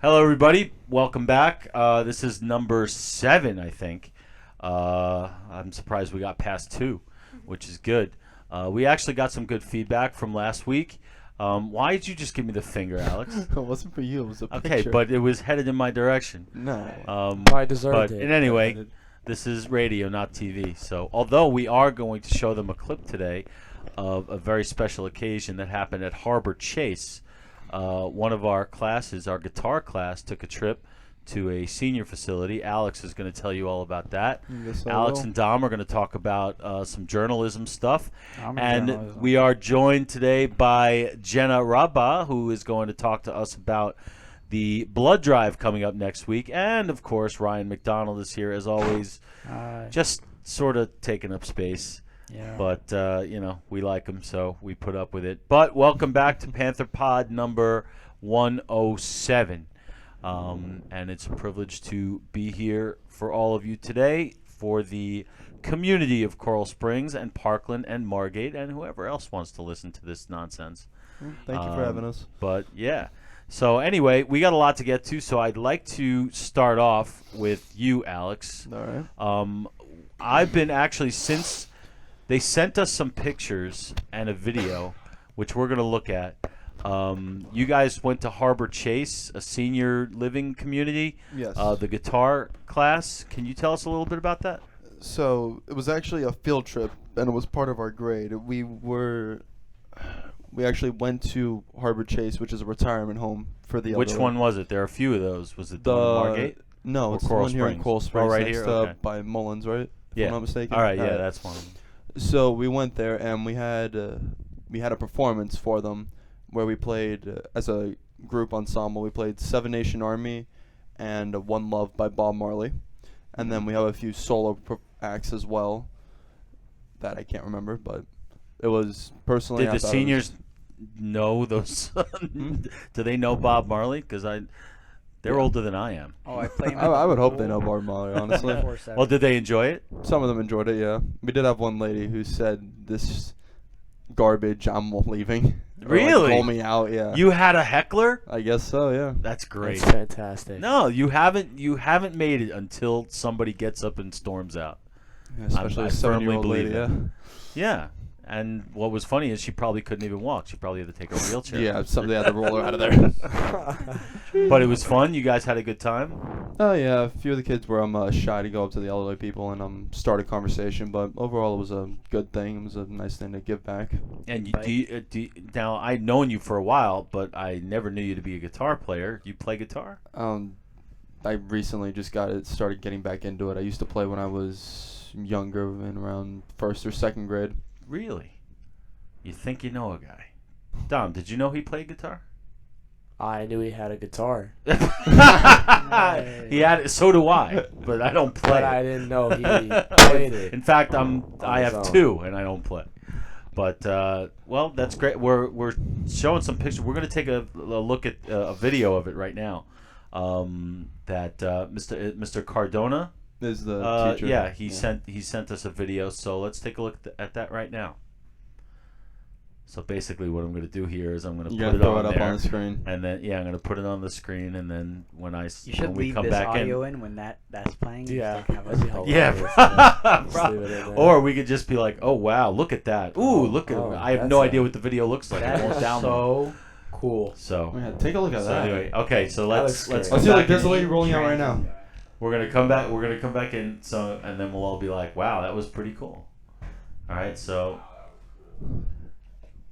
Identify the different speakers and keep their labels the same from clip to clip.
Speaker 1: Hello, everybody. Welcome back. This is number 7, I think. I'm surprised we got past 2, which is good. We actually got some good feedback from last week. Why did you just give me the finger, Alex?
Speaker 2: It wasn't for you. It was a
Speaker 1: Okay,
Speaker 2: picture.
Speaker 1: but it was headed in my direction.
Speaker 2: No.
Speaker 3: I deserved
Speaker 1: But
Speaker 3: it.
Speaker 1: in any way, this is radio, not TV. So, although we are going to show them a clip today of a very special occasion that happened at Harbor Chase, one of our classes, our guitar class, took a trip to a senior facility. Alex is going to tell you all about that.
Speaker 2: Yes, I
Speaker 1: Alex
Speaker 2: will.
Speaker 1: and Dom are going to talk about some journalism stuff.
Speaker 2: I'm a
Speaker 1: And
Speaker 2: journalism.
Speaker 1: we are joined today by Jenna Rabba, who is going to talk to us about the blood drive coming up next week. And, of course, Ryan McDonald is here, as always, just sort of taking up space.
Speaker 3: Yeah.
Speaker 1: But, we like him, so we put up with it. But welcome back to Panther Pod number 107. And it's a privilege to be here for all of you today for the community of Coral Springs and Parkland and Margate and whoever else wants to listen to this nonsense.
Speaker 2: Thank you for having us.
Speaker 1: But, yeah. So, anyway, we got a lot to get to, so I'd like to start off with you, Alex.
Speaker 2: All right.
Speaker 1: I've been actually, since they sent us some pictures and a video, which we're going to look at. You guys went to Harbor Chase, a senior living community,
Speaker 2: Yes.
Speaker 1: the guitar class. Can you tell us a little bit about that?
Speaker 2: So it was actually a field trip, and it was part of our grade. We actually went to Harbor Chase, which is a retirement home for the
Speaker 1: Which
Speaker 2: elderly.
Speaker 1: one was it? There are a few of those. Was it the
Speaker 2: The
Speaker 1: one in Margate?
Speaker 2: No,
Speaker 1: Or
Speaker 2: it's the
Speaker 1: Coral
Speaker 2: one here in
Speaker 1: Springs?
Speaker 2: Coral
Speaker 1: Oh,
Speaker 2: Springs,
Speaker 1: right
Speaker 2: next
Speaker 1: here?
Speaker 2: to
Speaker 1: Okay.
Speaker 2: by Mullins, right? If
Speaker 1: Yeah.
Speaker 2: I'm not mistaken.
Speaker 1: All right, yeah, that's one.
Speaker 2: So we went there, and we had a performance for them where we played as a group ensemble. We played Seven Nation Army and One Love by Bob Marley, and then we have a few solo acts as well that I can't remember, but it was personally.
Speaker 1: Did
Speaker 2: I
Speaker 1: the
Speaker 2: thought it was-
Speaker 1: seniors know those? Do they know Bob Marley? Because they're
Speaker 2: Yeah.
Speaker 1: older than I am.
Speaker 4: Oh, I play.
Speaker 2: I would hope they know Bob Marley, honestly.
Speaker 1: Well, did they enjoy it?
Speaker 2: Some of them enjoyed it, yeah. We did have one lady who said, "This garbage, I'm leaving." Or,
Speaker 1: Really?
Speaker 2: Call me out, yeah.
Speaker 1: You had a heckler?
Speaker 2: I guess so, yeah.
Speaker 1: That's great.
Speaker 3: That's fantastic.
Speaker 1: No, you haven't made it until somebody gets up and storms out.
Speaker 2: Yeah, especially
Speaker 1: I
Speaker 2: a
Speaker 1: firmly
Speaker 2: 7-year-old
Speaker 1: believe
Speaker 2: lady,
Speaker 1: that.
Speaker 2: yeah.
Speaker 1: Yeah. And what was funny is she probably couldn't even walk. She probably had to take a wheelchair.
Speaker 2: Yeah, somebody had to roll her out of there.
Speaker 1: But it was fun. You guys had a good time.
Speaker 2: Oh yeah, a few of the kids were shy to go up to the elderly people and start a conversation, but overall it was a good thing. It was a nice thing to give back.
Speaker 1: And
Speaker 4: Right.
Speaker 1: now I'd known you for a while, but I never knew you to be a guitar player. You play guitar?
Speaker 2: I recently just started getting back into it. I used to play when I was younger, in around first or second grade.
Speaker 1: Really? You think you know a guy? Dom, did you know he played guitar?
Speaker 3: I knew he had a guitar,
Speaker 1: He had it. So do I, but I don't play.
Speaker 3: but I
Speaker 1: it.
Speaker 3: didn't know he played it.
Speaker 1: In fact, I
Speaker 3: his
Speaker 1: have
Speaker 3: own.
Speaker 1: 2 and I don't play. But well, that's great. We're showing some pictures. We're going to take a look at a video of it right now. That Mr. Cardona.
Speaker 2: Is the teacher?
Speaker 1: Yeah, he sent us a video. So let's take a look at that right now. So basically, what I'm going to do here is I'm going to
Speaker 2: You
Speaker 1: put
Speaker 2: gotta
Speaker 1: it
Speaker 2: throw
Speaker 1: on
Speaker 2: it up
Speaker 1: there,
Speaker 2: on the screen.
Speaker 1: and then I'm going to put it on the screen, and then when
Speaker 4: You
Speaker 1: when
Speaker 4: should
Speaker 1: we
Speaker 4: leave
Speaker 1: come
Speaker 4: this
Speaker 1: back
Speaker 4: audio
Speaker 1: in.
Speaker 4: in when that's playing.
Speaker 3: Yeah,
Speaker 4: Just, like, have
Speaker 3: that'd be
Speaker 4: us-
Speaker 3: hilarious.
Speaker 1: Yeah,
Speaker 3: Just leave it in there.
Speaker 1: or we could just be like, "Oh wow, look at that! Ooh, look at!
Speaker 3: Oh,
Speaker 1: I have
Speaker 3: that's
Speaker 1: no
Speaker 3: a-
Speaker 1: idea what the video looks like. I
Speaker 4: That
Speaker 1: won't
Speaker 4: is
Speaker 1: download.
Speaker 4: so cool.
Speaker 1: So,
Speaker 2: Yeah, take a look at
Speaker 1: so
Speaker 2: that.
Speaker 1: anyway, okay. So
Speaker 3: That
Speaker 1: let's
Speaker 3: looks
Speaker 1: come
Speaker 3: great.
Speaker 1: back
Speaker 2: there's a
Speaker 1: in.
Speaker 2: lady rolling out right now.
Speaker 1: We're gonna come back. We're gonna come back in. So and then we'll all be like, "Wow, that was pretty cool." All right. So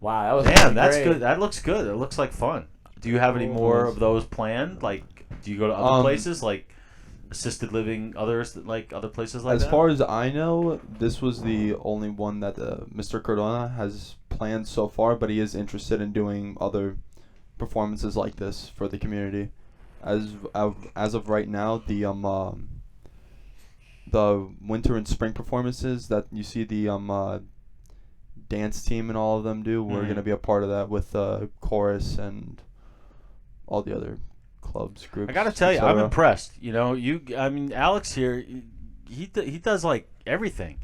Speaker 3: Wow, that was
Speaker 1: damn,
Speaker 3: pretty
Speaker 1: that's
Speaker 3: great.
Speaker 1: good. That looks good. It looks like fun. Do you have any more of those planned? Like, do you go to other places like assisted living, other places like
Speaker 2: As
Speaker 1: that?
Speaker 2: far as I know, this was the only one that Mr. Cardona has planned so far, but he is interested in doing other performances like this for the community. As of right now, the winter and spring performances that you see the dance team and all of them do, we're
Speaker 1: Mhm.
Speaker 2: gonna be a part of that with chorus and all the other clubs, groups.
Speaker 1: I gotta tell you, I'm
Speaker 2: etc.
Speaker 1: impressed. You know, I mean, Alex here, he does like everything.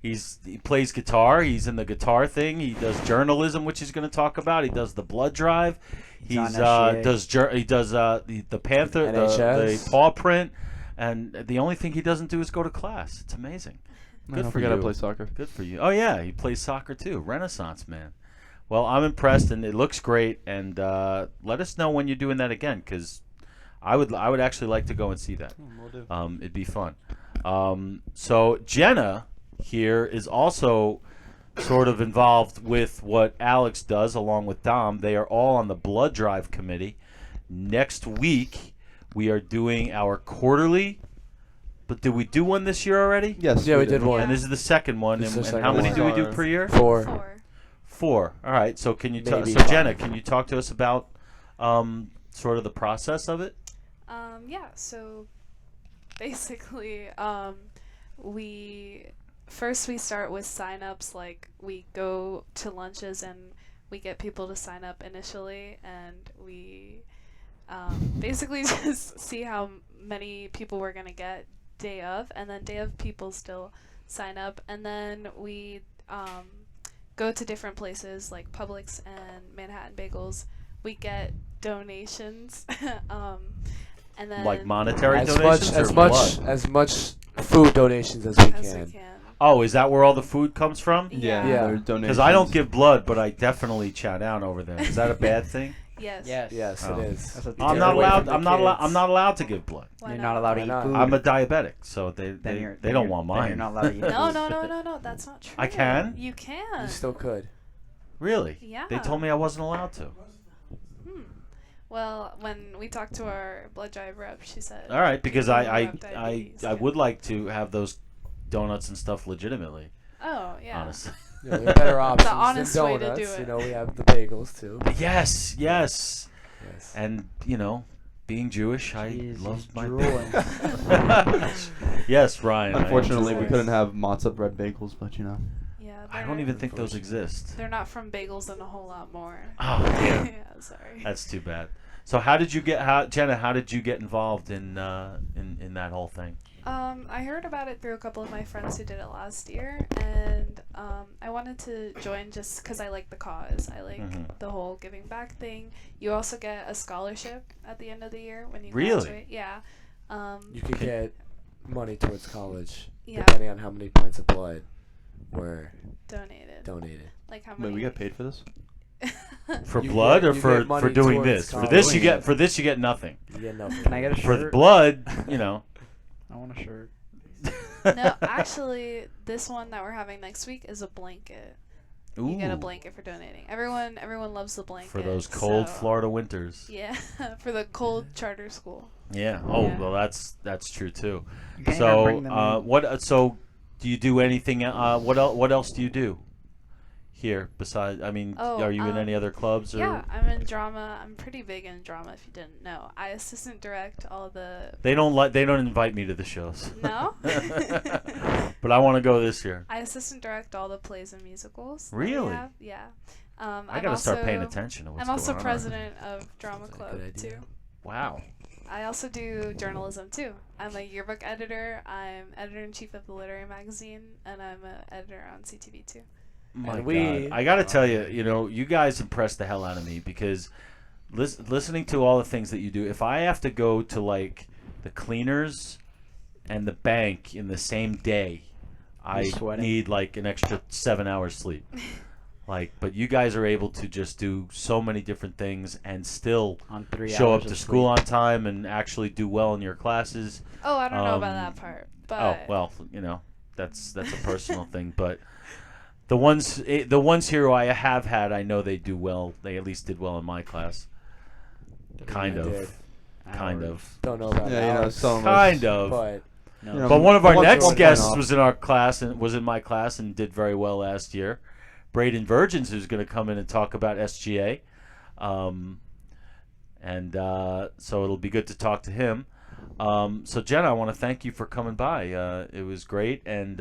Speaker 1: He plays guitar. He's in the guitar thing. He does journalism, which he's going to talk about. He does the blood drive.
Speaker 4: He's on
Speaker 1: He
Speaker 4: SGA.
Speaker 1: does the Panther, the
Speaker 3: NHS.
Speaker 1: paw print, and the only thing he doesn't do is go to class. It's amazing.
Speaker 2: Man,
Speaker 1: Good
Speaker 2: I
Speaker 1: for
Speaker 2: forgot
Speaker 1: you.
Speaker 2: I play soccer.
Speaker 1: Good for you. Oh yeah, he plays soccer too. Renaissance man. Well, I'm impressed, and it looks great. And let us know when you're doing that again, because I would actually like to go and see that.
Speaker 2: We'll do.
Speaker 1: It'd be fun. So Jenna here is also sort of involved with what Alex does along with Dom. They are all on the blood drive committee. Next week we are doing our quarterly. But did we do one this year already?
Speaker 2: Yes.
Speaker 3: Yeah, we did one.
Speaker 1: And this is the second one.
Speaker 3: This
Speaker 1: And,
Speaker 3: is the
Speaker 1: and how
Speaker 3: second
Speaker 1: many
Speaker 3: one.
Speaker 1: do we do per year?
Speaker 3: 4.
Speaker 5: 4.
Speaker 1: 4. All right. So can you
Speaker 3: Maybe
Speaker 1: so Jenna,
Speaker 3: five.
Speaker 1: can you talk to us about sort of the process of it?
Speaker 5: Yeah, so basically, we start with sign-ups. Like, we go to lunches and we get people to sign up initially, and we basically just see how many people we're gonna get day of, and then day of people still sign up, and then we go to different places like Publix and Manhattan Bagels. We get donations, and then
Speaker 1: Like monetary
Speaker 3: As
Speaker 1: donations
Speaker 3: much
Speaker 1: or blood?
Speaker 3: as much food donations as we
Speaker 5: as
Speaker 3: can.
Speaker 5: we can.
Speaker 1: Oh, is that where all the food comes from?
Speaker 5: Yeah.
Speaker 3: Yeah.
Speaker 2: They're donations.
Speaker 1: Because I don't give blood, but I definitely chow down over there. Is that a bad thing?
Speaker 5: Yes.
Speaker 4: Yes.
Speaker 3: Yes,
Speaker 1: Oh.
Speaker 3: it is.
Speaker 4: That's what
Speaker 1: I'm
Speaker 4: Get
Speaker 1: not
Speaker 4: away
Speaker 1: allowed.
Speaker 3: from the
Speaker 1: I'm not allowed.
Speaker 3: kids.
Speaker 1: I'm not allowed to give blood.
Speaker 5: Why
Speaker 4: You're not allowed to
Speaker 3: Why
Speaker 4: eat
Speaker 3: not?
Speaker 4: food.
Speaker 1: I'm a diabetic, so they
Speaker 4: Then you're-
Speaker 1: they
Speaker 4: then
Speaker 1: don't
Speaker 4: you're-
Speaker 1: want
Speaker 4: then
Speaker 1: mine.
Speaker 4: You're not allowed to eat
Speaker 5: No,
Speaker 4: food.
Speaker 5: no, that's not true.
Speaker 1: I can?
Speaker 5: You can.
Speaker 3: You still could.
Speaker 1: Really?
Speaker 5: Yeah.
Speaker 1: They told me I wasn't allowed to.
Speaker 5: Well, when we talked to our blood drive rep, she said.
Speaker 1: All right, because
Speaker 5: people
Speaker 1: I
Speaker 5: who
Speaker 1: I,
Speaker 5: have
Speaker 1: I,
Speaker 5: diabetes
Speaker 1: I
Speaker 5: can-
Speaker 1: would like to have those donuts and stuff legitimately.
Speaker 5: Oh yeah.
Speaker 1: Honestly.
Speaker 3: You know, there are better options
Speaker 5: honest
Speaker 3: than
Speaker 5: way to
Speaker 3: donuts.
Speaker 5: do it.
Speaker 3: You know, we have the bagels too.
Speaker 1: Yes, yes.
Speaker 3: Yes.
Speaker 1: And being Jewish, I
Speaker 4: Jeez,
Speaker 1: love
Speaker 4: he's
Speaker 1: my
Speaker 4: drooling.
Speaker 1: Yes, Ryan. I am
Speaker 2: Unfortunately, we
Speaker 1: Jewish.
Speaker 2: couldn't have matzah bread bagels, but
Speaker 5: Yeah.
Speaker 1: I don't even think those
Speaker 3: Unfortunately.
Speaker 1: exist.
Speaker 5: They're not from bagels and a whole lot more.
Speaker 1: Oh, damn.
Speaker 5: Yeah. Sorry.
Speaker 1: That's too bad. So how did you get Jenna? How did you get involved in that whole thing?
Speaker 5: I heard about it through a couple of my friends who did it last year, and I wanted to join just because I like the cause. I like
Speaker 1: Mhm.
Speaker 5: the whole giving back thing. You also get a scholarship at the end of the year when you
Speaker 1: Really?
Speaker 5: graduate. Yeah.
Speaker 3: You could get money towards college
Speaker 5: Yeah.
Speaker 3: depending on how many pints of blood were
Speaker 5: Donated.
Speaker 3: donated.
Speaker 5: Like how many?
Speaker 2: wait, we get paid for this?
Speaker 1: For
Speaker 3: You
Speaker 1: blood
Speaker 3: get-
Speaker 1: or
Speaker 3: you
Speaker 1: for
Speaker 3: get money
Speaker 1: doing
Speaker 3: towards
Speaker 1: this? For
Speaker 3: college.
Speaker 1: this you get nothing.
Speaker 3: You get nothing.
Speaker 4: Can I get a
Speaker 1: For
Speaker 4: shirt?
Speaker 1: the blood,
Speaker 4: I want a shirt.
Speaker 5: No, actually, this one that we're having next week is a blanket. You get a
Speaker 1: Ooh,
Speaker 5: blanket for donating. Everyone loves the blanket.
Speaker 1: for those cold
Speaker 5: so-
Speaker 1: Florida winters.
Speaker 5: Yeah, for the cold charter school.
Speaker 1: Yeah. Oh,
Speaker 5: Yeah.
Speaker 1: well, that's true too.
Speaker 4: You can't even
Speaker 1: So,
Speaker 4: bring them in.
Speaker 1: what? So, do you do anything? What else do you do here besides? I mean,
Speaker 5: Oh,
Speaker 1: are you in any other clubs or?
Speaker 5: Yeah, I'm in drama. I'm pretty big in drama. If you didn't know, I assistant direct all the.
Speaker 1: They don't invite me to the shows.
Speaker 5: No.
Speaker 1: But I want to go this year.
Speaker 5: I assistant direct all the plays and musicals. that we
Speaker 1: Really?
Speaker 5: have. Yeah.
Speaker 1: I
Speaker 5: I'm
Speaker 1: gotta start paying
Speaker 5: also-
Speaker 1: attention to what's
Speaker 5: I'm also
Speaker 1: going on.
Speaker 5: president of drama
Speaker 3: Sounds like a
Speaker 5: club
Speaker 3: good idea.
Speaker 5: too.
Speaker 1: Wow.
Speaker 5: I also do journalism too. I'm a yearbook editor. I'm editor in chief of the literary magazine, and I'm an editor on CTV too.
Speaker 1: My
Speaker 3: And we-
Speaker 1: God. I got to tell you, you guys impress the hell out of me because listening to all the things that you do, if I have to go to like the cleaners and the bank in the same day, I
Speaker 4: sweating?
Speaker 1: need like an extra 7 hours sleep. But you guys are able to just do so many different things and still
Speaker 4: On 3
Speaker 1: show
Speaker 4: hours
Speaker 1: up to
Speaker 4: of
Speaker 1: school
Speaker 4: sleep.
Speaker 1: on time and actually do well in your classes.
Speaker 5: Oh, I don't know about
Speaker 1: Um,
Speaker 5: that part, but
Speaker 1: Oh well, that's a personal thing. But the ones here who I have had, I know they do well. They at least did well in my class. Kind
Speaker 3: I
Speaker 1: of,
Speaker 3: did.
Speaker 1: kind
Speaker 4: Hours.
Speaker 1: of,
Speaker 3: Don't know about
Speaker 2: Yeah,
Speaker 3: Alex,
Speaker 2: some of us-
Speaker 1: kind of.
Speaker 3: but
Speaker 4: No.
Speaker 2: You know,
Speaker 1: But one of our
Speaker 2: one-
Speaker 1: next
Speaker 2: one point
Speaker 1: guests
Speaker 2: off.
Speaker 1: was in our class and was in my class and did very well last year. Braden Virgins, who's going to come in and talk about SGA, so it'll be good to talk to him. So Jenna, I want to thank you for coming by. It was great, and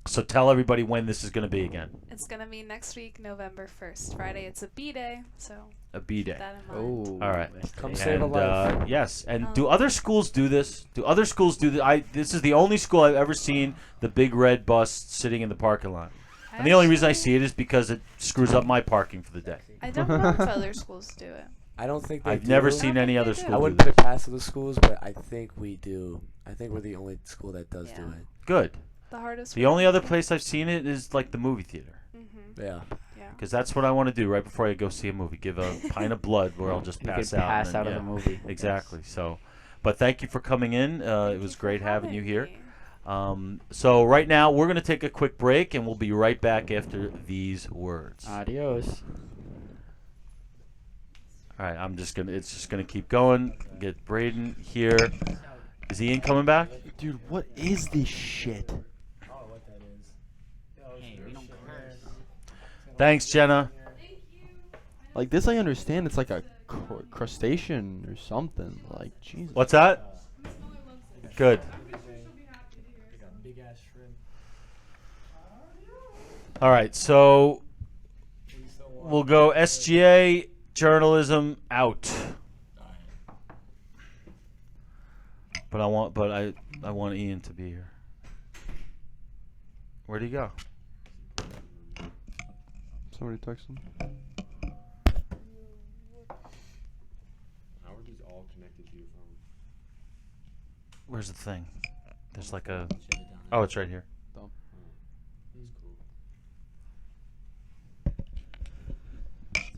Speaker 1: so tell everybody when this is going to be again.
Speaker 5: it's gonna be next week, November 1st, Friday. It's a B day, so
Speaker 1: a B-day.
Speaker 5: That in mind.
Speaker 1: All right.
Speaker 3: Come
Speaker 1: And,
Speaker 3: save a life.
Speaker 1: yes. And do other schools do this? Do other schools do this? This is the only school I've ever seen the big red bus sitting in the parking lot. And the only reason I see it is because it screws up my parking for the day.
Speaker 5: I don't know if other schools do it.
Speaker 3: I don't think they
Speaker 1: I've
Speaker 3: do.
Speaker 1: never
Speaker 5: I
Speaker 1: seen
Speaker 5: don't
Speaker 1: any
Speaker 5: think
Speaker 1: other
Speaker 5: they do.
Speaker 1: school
Speaker 3: I
Speaker 1: do
Speaker 3: wouldn't
Speaker 1: this.
Speaker 3: put it past other schools, but I think we do. I think we're the only school that does do
Speaker 5: Yeah.
Speaker 3: it.
Speaker 1: Good.
Speaker 5: The hardest.
Speaker 1: The only other place I've seen it is like the movie theater.
Speaker 5: Mm-hmm.
Speaker 3: Yeah.
Speaker 5: Yeah.
Speaker 1: Because that's what I want to do right before I go see a movie. Give a pint of blood where I'll just
Speaker 4: You
Speaker 1: pass
Speaker 4: could
Speaker 1: out.
Speaker 4: pass
Speaker 1: and then-
Speaker 4: out of
Speaker 1: yeah,
Speaker 4: the movie.
Speaker 1: Exactly. So, but thank you for coming in.
Speaker 5: Thank
Speaker 1: It
Speaker 5: you
Speaker 1: was
Speaker 5: for
Speaker 1: great having you here.
Speaker 5: me.
Speaker 1: So right now we're going to take a quick break and we'll be right back after these words.
Speaker 4: Adios.
Speaker 1: All right, it's just gonna keep going. Get Braden here. Is Ian coming back?
Speaker 2: Dude, what is this shit?
Speaker 1: Thanks, Jenna.
Speaker 2: Like this, I understand. It's like a crustacean or something. Like Jesus.
Speaker 1: What's that? Good. All right, so we'll go SGA journalism out. But I want Ian to be here. Where'd he go?
Speaker 2: Somebody text him.
Speaker 6: How are these all connected to your phone?
Speaker 1: Where's the thing? There's like a. Oh, it's right here.
Speaker 6: That's cool.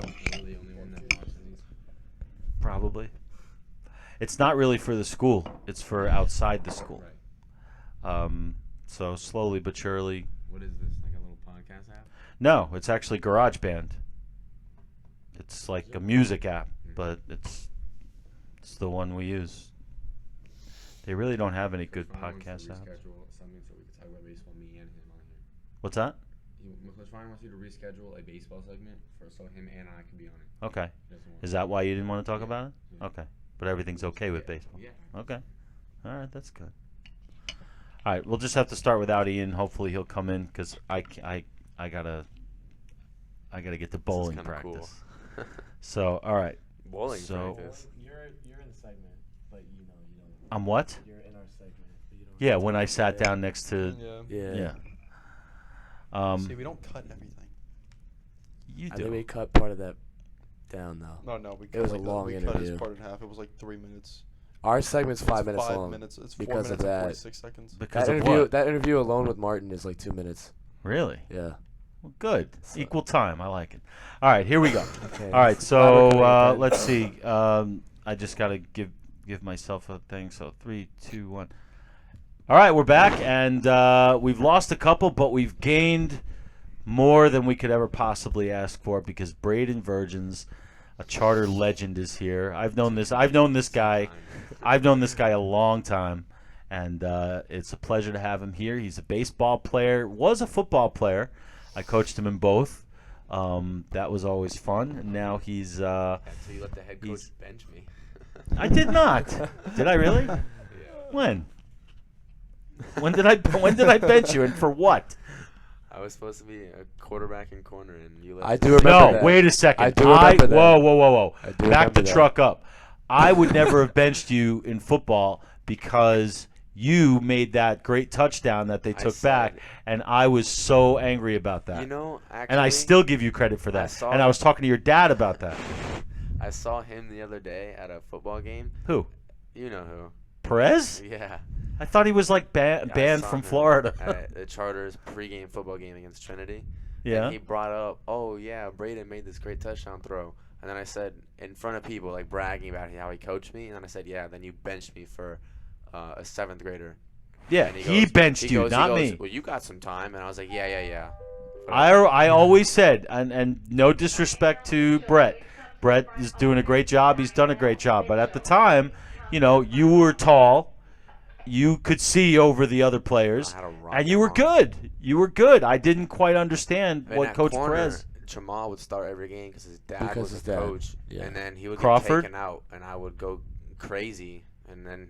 Speaker 6: Am I the only one that watches these?
Speaker 1: Probably. It's not really for the school. It's for outside the school.
Speaker 6: Right.
Speaker 1: So slowly but surely.
Speaker 6: What is this? Like a little podcast app?
Speaker 1: No, it's actually GarageBand. It's like a music app, but it's the one we use. They really don't have any good
Speaker 6: Ryan wants to
Speaker 1: podcast apps.
Speaker 6: reschedule something so we can talk about baseball, me and him on here.
Speaker 1: What's that?
Speaker 6: Coach Ryan wants you to reschedule a baseball segment so him and I can be on it.
Speaker 1: Okay.
Speaker 6: He doesn't want
Speaker 1: Is that why you didn't want to talk
Speaker 6: Yeah.
Speaker 1: about it?
Speaker 6: Yeah.
Speaker 1: Okay. But everything's okay with
Speaker 6: Yeah.
Speaker 1: baseball.
Speaker 6: Yeah.
Speaker 1: Okay. All right, that's good. All right, we'll just have to start without Ian. Hopefully he'll come in because I gotta get to bowling
Speaker 6: kinda cool.
Speaker 1: practice. So all right,
Speaker 6: bowling
Speaker 1: So-
Speaker 6: practice.
Speaker 3: You're in the segment, but you don't.
Speaker 1: I'm what?
Speaker 3: You're in our segment, but you don't.
Speaker 1: Yeah, when I sat down next to
Speaker 2: Yeah.
Speaker 1: yeah.
Speaker 2: See, we don't cut everything.
Speaker 1: You
Speaker 3: I think we
Speaker 1: do.
Speaker 3: cut part of that down though.
Speaker 2: No, we.
Speaker 3: It was a long
Speaker 2: we cut
Speaker 3: interview.
Speaker 2: his part in half. It was like 3 minutes.
Speaker 3: Our segment's 5
Speaker 2: It's
Speaker 3: minutes
Speaker 2: 5
Speaker 3: long.
Speaker 2: minutes. It's 4
Speaker 3: because
Speaker 2: minutes
Speaker 3: of
Speaker 2: and
Speaker 3: that.
Speaker 2: 46 seconds.
Speaker 1: Because
Speaker 3: That
Speaker 1: of
Speaker 3: interview,
Speaker 1: what?
Speaker 3: that interview alone with Martin is like 2 minutes.
Speaker 1: Really?
Speaker 3: Yeah.
Speaker 1: Well, good.
Speaker 3: So-
Speaker 1: Equal time. I like it. All right, here we go.
Speaker 3: Okay.
Speaker 1: All right,
Speaker 3: Glad
Speaker 1: so
Speaker 3: we're coming in.
Speaker 1: let's see. I just gotta give myself a thing. So 3, 2, 1. All right, we're back, and we've lost a couple, but we've gained more than we could ever possibly ask for because Braden Virgins, a charter legend, is here. I've known this guy. I've known this guy a long time, and it's a pleasure to have him here. He's a baseball player, was a football player. I coached him in both. That was always fun. And now he's.
Speaker 6: So you let the head
Speaker 1: he's-
Speaker 6: coach bench me?
Speaker 1: I did not. Did I really?
Speaker 6: Yeah.
Speaker 1: When? When did I bench you and for what?
Speaker 6: I was supposed to be a quarterback in corner, and you let.
Speaker 3: I do remember
Speaker 1: No,
Speaker 3: that.
Speaker 1: wait a second.
Speaker 3: I do remember that.
Speaker 1: Whoa.
Speaker 3: I do
Speaker 1: Back
Speaker 3: remember
Speaker 1: the
Speaker 3: that.
Speaker 1: truck up. I would never have benched you in football because you made that great touchdown that they
Speaker 6: I
Speaker 1: took
Speaker 6: said-
Speaker 1: back, and I was so angry about that.
Speaker 6: You know, actually.
Speaker 1: and I still give you credit for that.
Speaker 6: saw
Speaker 1: And I
Speaker 6: it.
Speaker 1: was talking to your dad about that.
Speaker 6: I saw him the other day at a football game.
Speaker 1: Who?
Speaker 6: You know who?
Speaker 1: Perez?
Speaker 6: Yeah.
Speaker 1: I thought he was like
Speaker 6: I
Speaker 1: banned
Speaker 6: saw
Speaker 1: from
Speaker 6: him
Speaker 1: Florida.
Speaker 6: At the Chargers pregame football game against Trinity.
Speaker 1: Yeah.
Speaker 6: And he brought up, oh yeah, Braden made this great touchdown throw. And then I said, in front of people, like bragging about how he coached me. And then I said, yeah, then you benched me for a 7th grader.
Speaker 1: Yeah,
Speaker 6: And
Speaker 1: he benched you, not me.
Speaker 6: Well, you got some time. And I was like, yeah.
Speaker 1: I always said, and no disrespect to Brett. Brett is doing a great job. He's done a great job. But at the time, you were tall. You could see over the other players.
Speaker 6: I had a rock
Speaker 1: And you were
Speaker 6: arm.
Speaker 1: good. You were good. I didn't quite understand
Speaker 6: In
Speaker 1: what
Speaker 6: that
Speaker 1: Coach
Speaker 6: corner,
Speaker 1: Perez.
Speaker 6: Jamal would start every game because his dad
Speaker 3: Because
Speaker 6: was
Speaker 3: his
Speaker 6: the
Speaker 3: dad,
Speaker 6: coach.
Speaker 3: yeah.
Speaker 6: And then he would
Speaker 1: Crawford?
Speaker 6: get taken out, and I would go crazy. And then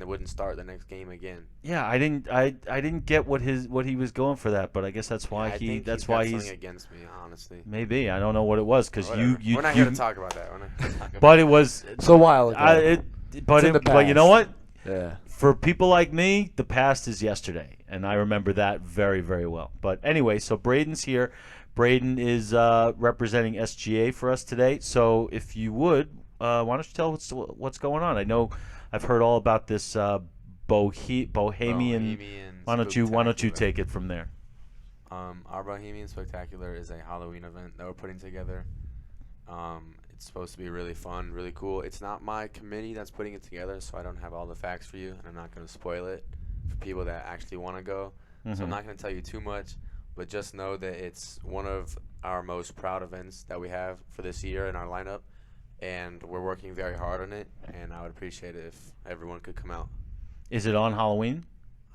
Speaker 6: it wouldn't start the next game again.
Speaker 1: Yeah, I didn't get what he was going for that, but I guess that's why
Speaker 6: I think
Speaker 1: that's
Speaker 6: he's
Speaker 1: why
Speaker 6: got
Speaker 1: he's
Speaker 6: something against me, honestly.
Speaker 1: maybe I don't know what it was because
Speaker 6: Whatever.
Speaker 1: you
Speaker 6: We're not here to talk about that. We're not here to talk about
Speaker 1: but it was
Speaker 3: It's a while ago.
Speaker 1: but
Speaker 3: in the
Speaker 1: but you know
Speaker 3: past.
Speaker 1: what?
Speaker 3: Yeah.
Speaker 1: For people like me, the past is yesterday, and I remember that very, very well. But anyway, so Braden's here. Braden is representing SGA for us today. So if you would, why don't you tell us what's going on? I know I've heard all about this Bohemian. Why don't you
Speaker 6: Spectacular.
Speaker 1: take it from there?
Speaker 6: Our Bohemian Spectacular is a Halloween event that we're putting together. It's supposed to be really fun, really cool. It's not my committee that's putting it together, so I don't have all the facts for you, and I'm not going to spoil it for people that actually want to go. So I'm not going to tell you too much, but just know that it's one of our most proud events that we have for this year in our lineup, and we're working very hard on it, and I would appreciate it if everyone could come out.
Speaker 1: Is it on Halloween?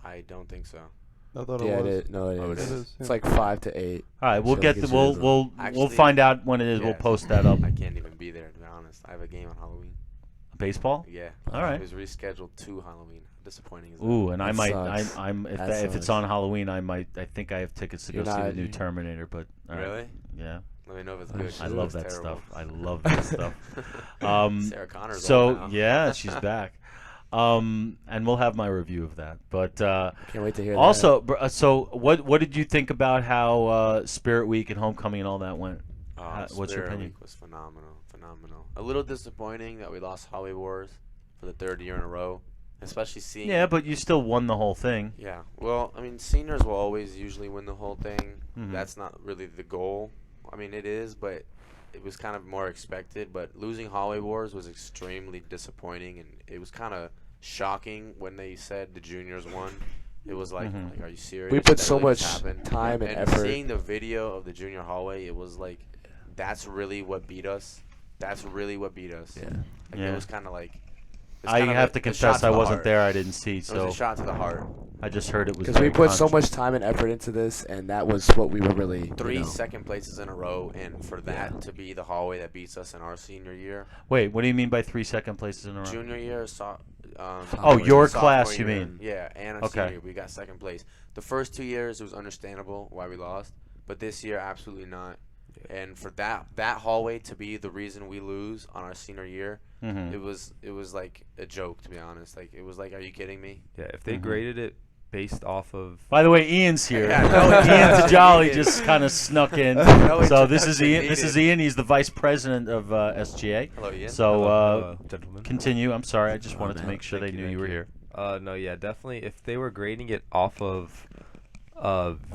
Speaker 6: I don't think so.
Speaker 2: I thought
Speaker 3: Yeah,
Speaker 2: it was.
Speaker 3: it is. No, it
Speaker 6: Oh, it
Speaker 3: is.
Speaker 6: is?
Speaker 3: It's like 5 to 8.
Speaker 1: All right, we'll
Speaker 3: So
Speaker 1: get
Speaker 3: we
Speaker 1: the,
Speaker 3: can
Speaker 1: we'll
Speaker 3: choose
Speaker 1: we'll we'll
Speaker 6: Actually,
Speaker 1: find out when it is.
Speaker 6: yeah.
Speaker 1: We'll post that up.
Speaker 6: I can't even be there, to be honest. I have a game on Halloween.
Speaker 1: Baseball.
Speaker 6: Yeah.
Speaker 1: All right.
Speaker 6: It was rescheduled to Halloween. Disappointing. As that?
Speaker 1: Ooh, and I
Speaker 3: That
Speaker 1: might.
Speaker 3: sucks.
Speaker 1: I'm if
Speaker 3: That
Speaker 1: if it's
Speaker 3: sucks.
Speaker 1: on Halloween, I might. I think I have tickets to go
Speaker 3: You're
Speaker 1: see the
Speaker 3: not-
Speaker 1: new Terminator. But all right.
Speaker 6: Really?
Speaker 1: Yeah.
Speaker 6: Let me know if it's
Speaker 3: Oh,
Speaker 6: good.
Speaker 3: shit.
Speaker 6: 'cause
Speaker 1: I
Speaker 6: it
Speaker 1: love
Speaker 6: was
Speaker 1: that
Speaker 6: terrible.
Speaker 1: stuff. I love that stuff.
Speaker 6: Sarah Connor's old
Speaker 1: So
Speaker 6: now.
Speaker 1: yeah, she's back. And we'll have my review of that. But
Speaker 3: Can't wait to hear
Speaker 1: also, so what did you think about how Spirit Week and Homecoming and all that went? What's your
Speaker 6: Spirit
Speaker 1: opinion?
Speaker 6: Week was phenomenal. A little disappointing that we lost Holly Wars for the third year in a row, especially seeing.
Speaker 1: Yeah, but you still won the whole thing.
Speaker 6: Yeah. Well, I mean, seniors will always usually win the whole thing.
Speaker 1: Mhm.
Speaker 6: That's not really the goal. I mean, it is, but it was kind of more expected. But losing Holly Wars was extremely disappointing, and it was kind of shocking when they said the juniors won. It was like,
Speaker 1: Mhm.
Speaker 6: like, are you serious?
Speaker 3: We put
Speaker 6: That
Speaker 3: so
Speaker 6: really
Speaker 3: much
Speaker 6: just happened?
Speaker 3: time and
Speaker 6: And
Speaker 3: effort.
Speaker 6: seeing the video of the junior hallway, it was like, that's really what beat us. That's really what beat us.
Speaker 3: Yeah.
Speaker 6: Like,
Speaker 1: Yeah.
Speaker 6: It was kind of like.
Speaker 1: I have to confess, I wasn't there. I didn't see,
Speaker 6: It
Speaker 1: so
Speaker 6: was a shot to the heart.
Speaker 1: I just heard it was.
Speaker 3: Because we
Speaker 1: very
Speaker 3: put so
Speaker 1: contra-
Speaker 3: much time and effort into this, and that was what we were really.
Speaker 6: Three
Speaker 3: you know,
Speaker 6: second places in a row, and for that to be the hallway that beats us in our senior year.
Speaker 1: Wait, what do you mean by 3 second places in a row?
Speaker 6: Junior year,
Speaker 1: Oh, your
Speaker 6: sophomore
Speaker 1: class, you
Speaker 6: year,
Speaker 1: mean?
Speaker 6: Yeah, and our
Speaker 1: Okay.
Speaker 6: senior year, we got second place. The first 2 years, it was understandable why we lost, but this year, absolutely not. And for that hallway to be the reason we lose on our senior year,
Speaker 1: Mhm.
Speaker 6: it was like a joke, to be honest. Like, it was like, are you kidding me?
Speaker 7: Yeah, if they
Speaker 1: Mhm.
Speaker 7: graded it based off of
Speaker 1: By the way, Ian's here.
Speaker 6: Yeah, no
Speaker 1: Ian Tajali
Speaker 6: interest
Speaker 1: just kind of snuck in.
Speaker 6: No
Speaker 1: So this is
Speaker 6: introduction
Speaker 1: Ian. This is
Speaker 6: needed.
Speaker 1: Ian. He's the vice president of SGA.
Speaker 6: Hello, Ian.
Speaker 1: So
Speaker 7: hello, gentlemen.
Speaker 1: continue. I'm sorry. I just
Speaker 3: Oh,
Speaker 1: wanted to
Speaker 3: man.
Speaker 1: make sure
Speaker 7: Thank
Speaker 1: they
Speaker 7: you,
Speaker 1: knew you
Speaker 7: thank
Speaker 1: were
Speaker 7: you.
Speaker 1: here.
Speaker 7: No, yeah, definitely. If they were grading it off of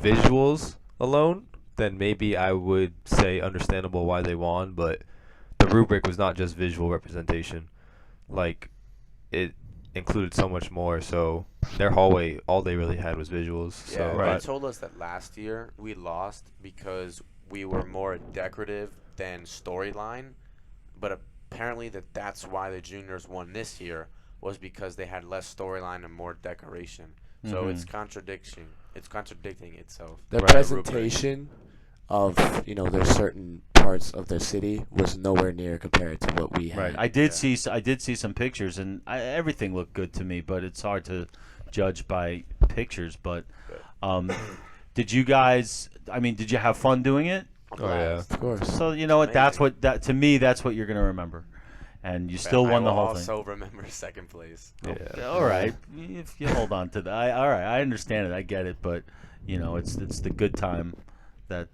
Speaker 7: visuals alone, then maybe I would say understandable why they won. But the rubric was not just visual representation; like it included so much more. So their hallway, all they really had was visuals.
Speaker 6: Yeah,
Speaker 7: So
Speaker 1: Right.
Speaker 6: they told us that last year we lost because we were more decorative than storyline, but apparently that's why the juniors won this year was because they had less storyline and more decoration. So
Speaker 1: Mhm.
Speaker 6: it's contradiction. It's contradicting itself.
Speaker 3: the
Speaker 1: Right.
Speaker 3: presentation of their certain parts of their city was nowhere near compared to what we had.
Speaker 1: Right. I did
Speaker 6: Yeah.
Speaker 1: see some pictures, and everything looked good to me. But it's hard to judge by pictures. But did you guys? I mean, did you have fun doing it?
Speaker 6: I'm
Speaker 7: Oh, yeah.
Speaker 6: blessed.
Speaker 3: Of course.
Speaker 1: So you know what? That's
Speaker 6: Amazing.
Speaker 1: what that to me. That's what you're gonna remember, and you still
Speaker 6: I
Speaker 1: won the
Speaker 6: will
Speaker 1: whole thing.
Speaker 6: also remember second place.
Speaker 7: yeah.
Speaker 1: All right, if you hold on to that, all right, I understand it, I get it, but you know, it's the good time that.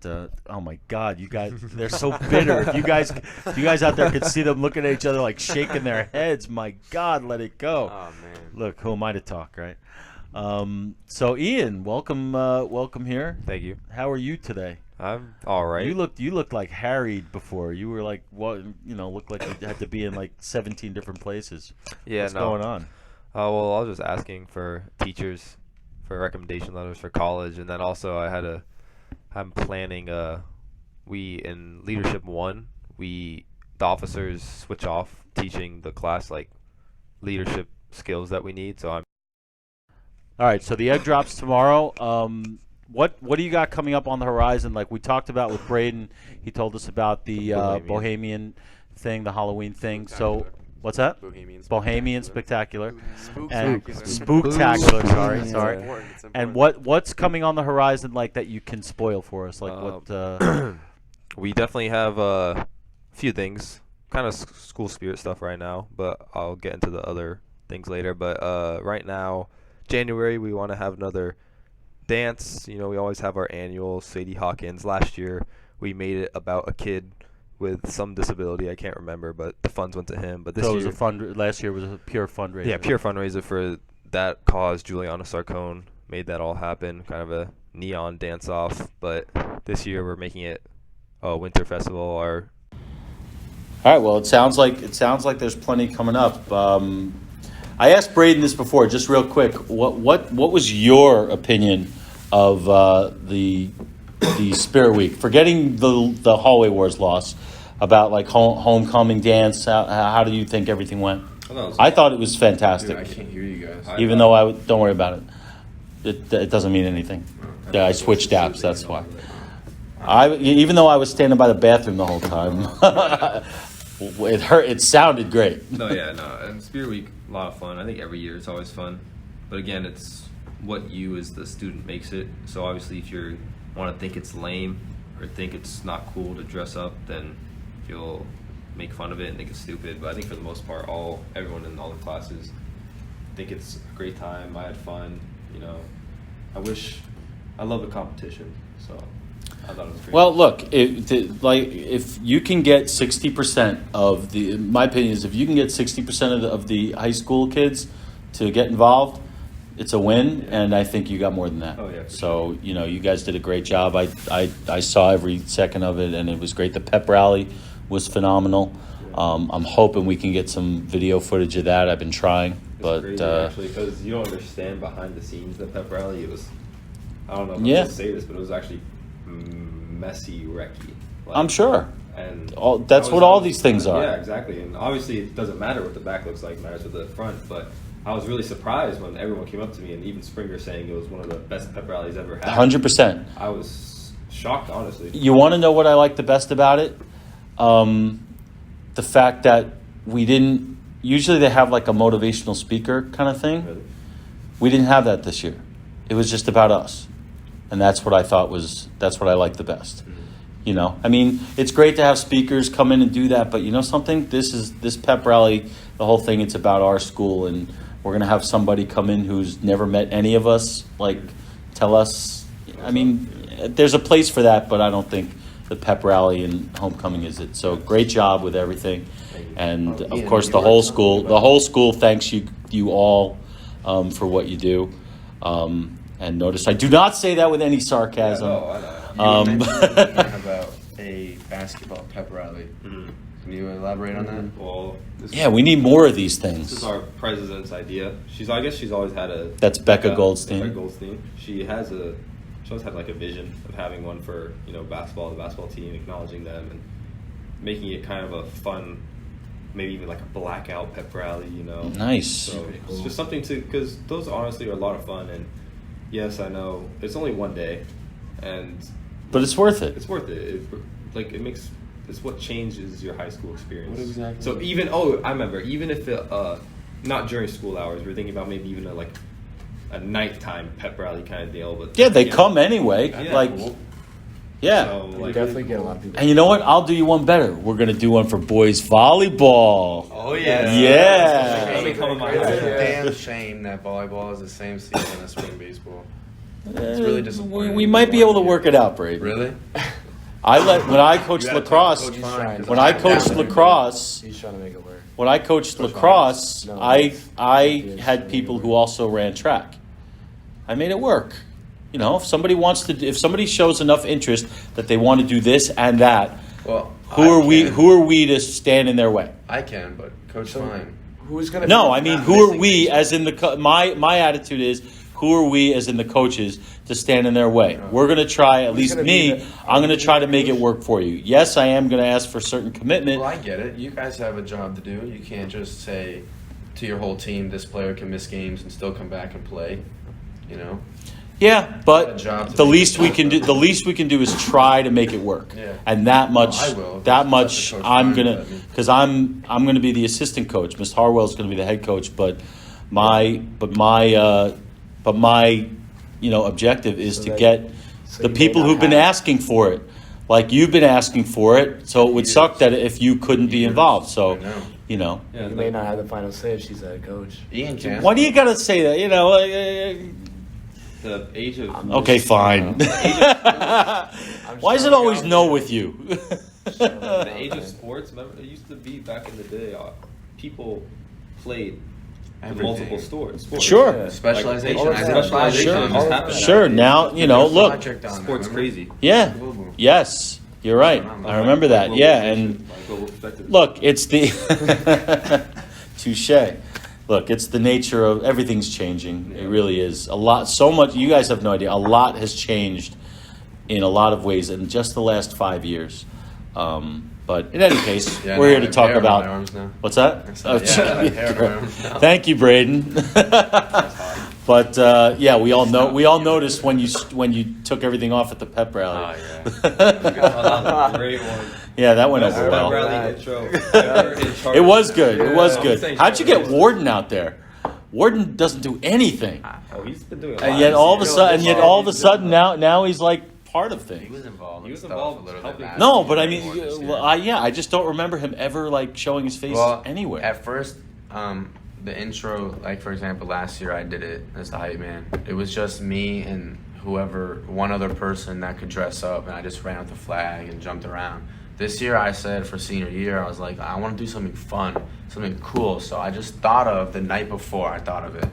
Speaker 1: Oh my God, you guys, they're so bitter. If you guys out there could see them looking at each other like shaking their heads, my God, let it go.
Speaker 6: Oh man.
Speaker 1: Look, who am I to talk, right? So Ian, welcome here.
Speaker 7: Thank you.
Speaker 1: How are you today?
Speaker 7: I'm all right.
Speaker 1: You looked like harried before. You were like what? Looked like you had to be in like 17 different places.
Speaker 7: yeah,
Speaker 1: What's
Speaker 7: no.
Speaker 1: going on?
Speaker 7: Well, I was just asking for teachers for recommendation letters for college, and then also I'm planning we in leadership 1, the officers switch off teaching the class like leadership skills that we need. So I'm
Speaker 1: All right, so the egg drops tomorrow. What do you got coming up on the horizon? Like we talked about with Braden, he told us about the
Speaker 7: Bohemian.
Speaker 1: Bohemian thing, the Halloween thing. So What's that? Bohemian Spectacular. And
Speaker 6: Spooktacular.
Speaker 1: Spooktacular. Sorry.
Speaker 6: It's
Speaker 1: And
Speaker 6: important.
Speaker 1: what's coming on the horizon like that you can spoil for us? Like what?
Speaker 7: We definitely have a few things, kind of school spirit stuff right now, but I'll get into the other things later. But right now, January, we want to have another dance. You know, we always have our annual Sadie Hawkins. Last year, we made it about a kid with some disability. I can't remember, but the funds went to him. But this
Speaker 1: So it
Speaker 7: year,
Speaker 1: was last year was a pure fundraiser.
Speaker 7: yeah, pure fundraiser for that cause. Juliana Sarcone made that all happen, kind of a neon dance-off. But this year, we're making it a winter festival.
Speaker 1: All right. Well, it sounds like there's plenty coming up. I asked Braden this before, just real quick. What was your opinion of the Spirit Week? Forgetting the Hallway Wars loss, about like homecoming dance. How do you think everything went? I thought it was fantastic.
Speaker 8: Dude, I can't hear you guys.
Speaker 1: Even though don't worry about it. It doesn't mean anything. Yeah, I switched apps. That's why. Even though I was standing by the bathroom the whole time, it hurt. It sounded great.
Speaker 9: No, and Spirit Week, a lot of fun. I think every year it's always fun, but again, it's what you as the student makes it. So obviously, if you want to think it's lame or think it's not cool to dress up, then you'll make fun of it and think it's stupid. But I think for the most part, everyone in all the classes think it's a great time. I had fun. You know, I love the competition, so I thought it was great.
Speaker 1: Well, look, if you can get 60% of my opinion is if you can get 60% of the high school kids to get involved, it's a win, and I think you got more than that.
Speaker 9: Oh, yeah, for
Speaker 1: so, you know, you guys did a great job. I saw every second of it, and it was great. The pep rally was phenomenal. I'm hoping we can get some video footage of that. I've been trying, but
Speaker 9: crazy, actually, because you don't understand behind the scenes the pep rally. It was, I don't know if I'm
Speaker 1: Yeah.
Speaker 9: supposed to say this, but it was actually messy, wrecky. Like,
Speaker 1: I'm sure.
Speaker 9: And
Speaker 1: That's what all these things are.
Speaker 9: Yeah, exactly. And obviously, it doesn't matter what the back looks like; it matters what the front. But I was really surprised when everyone came up to me, and even Springer saying it was one of the best pep rallies ever had.
Speaker 1: 100%.
Speaker 9: I was shocked, honestly.
Speaker 1: You want to know what I like the best about it? The fact that we didn't. Usually they have like a motivational speaker kind of thing.
Speaker 9: Really?
Speaker 1: We didn't have that this year. It was just about us, and that's what I thought that's what I liked the best.
Speaker 9: Mm-hmm.
Speaker 1: You know, I mean, it's great to have speakers come in and do that, but you know something? This pep rally, the whole thing, it's about our school, and we're gonna have somebody come in who's never met any of us, like tell us. I mean, there's a place for that, but I don't think the pep rally and homecoming is it. So great job with everything, and of course the whole school thanks you all for what you do. And notice I do not say that with any sarcasm.
Speaker 9: Yeah, no, I know.
Speaker 8: You mentioned about a basketball pep rally.
Speaker 9: Mhm.
Speaker 8: Can you elaborate on that?
Speaker 9: Well,
Speaker 1: Yeah, we need more of these
Speaker 9: This
Speaker 1: things.
Speaker 9: is our president's idea. I guess she's always had a.
Speaker 1: That's Becca
Speaker 9: Becca
Speaker 1: Goldstein.
Speaker 9: Goldstein. She always had like a vision of having one for the basketball team, acknowledging them and making it kind of a fun, maybe even like a blackout pep rally.
Speaker 1: Nice.
Speaker 9: So it's just something because those honestly are a lot of fun. And yes, I know it's only one day,
Speaker 1: But it's worth it.
Speaker 9: it's worth it. It's what changes your high school experience.
Speaker 8: What exactly?
Speaker 9: So I remember, even if not during school hours, we're thinking about maybe even a nighttime pep rally kind of deal. But
Speaker 1: Yeah, they come anyway.
Speaker 9: Yeah.
Speaker 1: Like,
Speaker 8: Cool.
Speaker 1: yeah.
Speaker 9: So,
Speaker 8: You
Speaker 9: like,
Speaker 8: definitely get a lot of people.
Speaker 1: And you know what? I'll do you one better. We're gonna do one for boys volleyball.
Speaker 6: Oh yeah.
Speaker 1: Yeah.
Speaker 9: Let me come in my
Speaker 6: It's
Speaker 9: house.
Speaker 6: a damn shame that volleyball is the same season as spring baseball. It's really disappointing.
Speaker 1: We might be able to work it out, Brady.
Speaker 6: Really?
Speaker 1: When I coached
Speaker 6: You gotta
Speaker 1: lacrosse.
Speaker 6: talk to Coach Fine, 'cause
Speaker 1: When
Speaker 6: I'm
Speaker 1: I
Speaker 6: not
Speaker 1: coached
Speaker 6: down with it.
Speaker 1: lacrosse.
Speaker 8: He's trying to make it work.
Speaker 1: When I coached
Speaker 8: Coach
Speaker 1: lacrosse,
Speaker 8: Fine. No,
Speaker 1: I
Speaker 8: it's-
Speaker 1: had people who also ran track. I made it work. You know, if somebody shows enough interest that they want to do this and that,
Speaker 6: Well,
Speaker 1: who are we to stand in their way?
Speaker 6: I can, but Coach
Speaker 8: So-
Speaker 6: Fine.
Speaker 8: Who's gonna?
Speaker 1: No,
Speaker 8: be
Speaker 1: I mean,
Speaker 6: not
Speaker 1: who are
Speaker 6: missing
Speaker 1: we
Speaker 6: things.
Speaker 1: as in my attitude is, who are we as in the coaches to stand in their way? We're going to try, at
Speaker 8: Who's
Speaker 1: least
Speaker 8: gonna be
Speaker 1: me,
Speaker 8: the-
Speaker 1: I'm going to try to make it work for you. Yes, I am going to ask for certain commitment.
Speaker 6: Well, I get it. You guys have a job to do. You can't just say to your whole team, this player can miss games and still come back and play.
Speaker 1: Yeah,
Speaker 8: A
Speaker 1: but
Speaker 8: job to
Speaker 1: the
Speaker 8: make
Speaker 1: least
Speaker 8: it
Speaker 1: we
Speaker 8: work,
Speaker 1: can do,
Speaker 8: though.
Speaker 1: the least we can do is try to make it work.
Speaker 8: Yeah.
Speaker 1: And that much,
Speaker 8: I will.
Speaker 1: that
Speaker 8: If
Speaker 1: much,
Speaker 8: that's the coach,
Speaker 1: I'm
Speaker 8: fine,
Speaker 1: gonna,
Speaker 8: but I mean-
Speaker 1: because I'm gonna be the assistant coach. Mr. Harwell's gonna be the head coach, but my objective is
Speaker 3: So
Speaker 1: to
Speaker 3: that-
Speaker 1: get
Speaker 3: so
Speaker 1: the
Speaker 3: you may
Speaker 1: people
Speaker 3: not
Speaker 1: who've been
Speaker 3: have-
Speaker 1: asking for it. Like you've been asking for it, so it would suck that if you couldn't be
Speaker 8: Years.
Speaker 1: involved. So,
Speaker 8: I know.
Speaker 1: you know.
Speaker 9: Yeah,
Speaker 3: You may not have the final say if she's the head coach.
Speaker 8: Ian can.
Speaker 1: Why do you gotta say that? You know.
Speaker 9: the age of
Speaker 1: Okay, fine. Why is it always no with you?
Speaker 9: the age of sports. Remember, it used to be back in the day. People played in
Speaker 8: Everything.
Speaker 9: multiple sports.
Speaker 1: Sure.
Speaker 3: Yeah.
Speaker 8: Specialization.
Speaker 3: All of
Speaker 8: I
Speaker 3: that.
Speaker 8: think
Speaker 9: Specialization
Speaker 1: Sure.
Speaker 9: just
Speaker 3: All of
Speaker 9: happened.
Speaker 3: that.
Speaker 1: Sure. Now you know. Look.
Speaker 8: Project on that,
Speaker 9: Sports
Speaker 8: remember?
Speaker 9: crazy.
Speaker 1: Yeah.
Speaker 8: Global.
Speaker 1: Yes. You're right. I remember that.
Speaker 9: Global
Speaker 1: Yeah.
Speaker 9: position,
Speaker 1: And
Speaker 9: like global perspective.
Speaker 1: look, it's the touche. Look, it's the nature of everything's changing. It really is. A lot. So much. You guys have no idea. A lot has changed in a lot of ways in just the last 5 years. But in any case,
Speaker 8: Yeah,
Speaker 1: we're
Speaker 8: no,
Speaker 1: here
Speaker 8: I
Speaker 1: to
Speaker 8: have
Speaker 1: talk
Speaker 8: hair on my
Speaker 1: about.
Speaker 8: arms now.
Speaker 1: What's that?
Speaker 8: I said, yeah, I have hair on my arms now.
Speaker 1: Thank you, Braden. But yeah, we all know. We all noticed when you took everything off at the pep rally.
Speaker 8: Oh, yeah.
Speaker 9: Great one.
Speaker 1: Yeah, that went
Speaker 3: That's
Speaker 1: over
Speaker 3: a
Speaker 1: well.
Speaker 3: rally.
Speaker 9: Rally intro. Ever in charge.
Speaker 1: It was good. It was
Speaker 9: Yeah.
Speaker 1: good. How'd you get Warden out there? Warden doesn't do anything,
Speaker 9: Oh, he's been doing a lot.
Speaker 1: and yet all of a
Speaker 9: this
Speaker 1: sudden,
Speaker 9: year.
Speaker 1: all of a sudden now he's like part of
Speaker 8: He
Speaker 1: things.
Speaker 8: was involved.
Speaker 9: He was
Speaker 8: in
Speaker 9: involved
Speaker 8: stuff a little bit
Speaker 9: helping-
Speaker 8: last
Speaker 1: No,
Speaker 8: year,
Speaker 1: but I
Speaker 8: more
Speaker 1: mean,
Speaker 8: this year.
Speaker 1: I just don't remember him ever like showing his face
Speaker 8: Well,
Speaker 1: anywhere.
Speaker 8: At first, the intro, like for example, last year I did it as the hype man. It was just me and one other person that could dress up, and I just ran with the flag and jumped around. This year I said for senior year, I was like, I want to do something fun, something cool. So I just thought of the night before, I thought of it.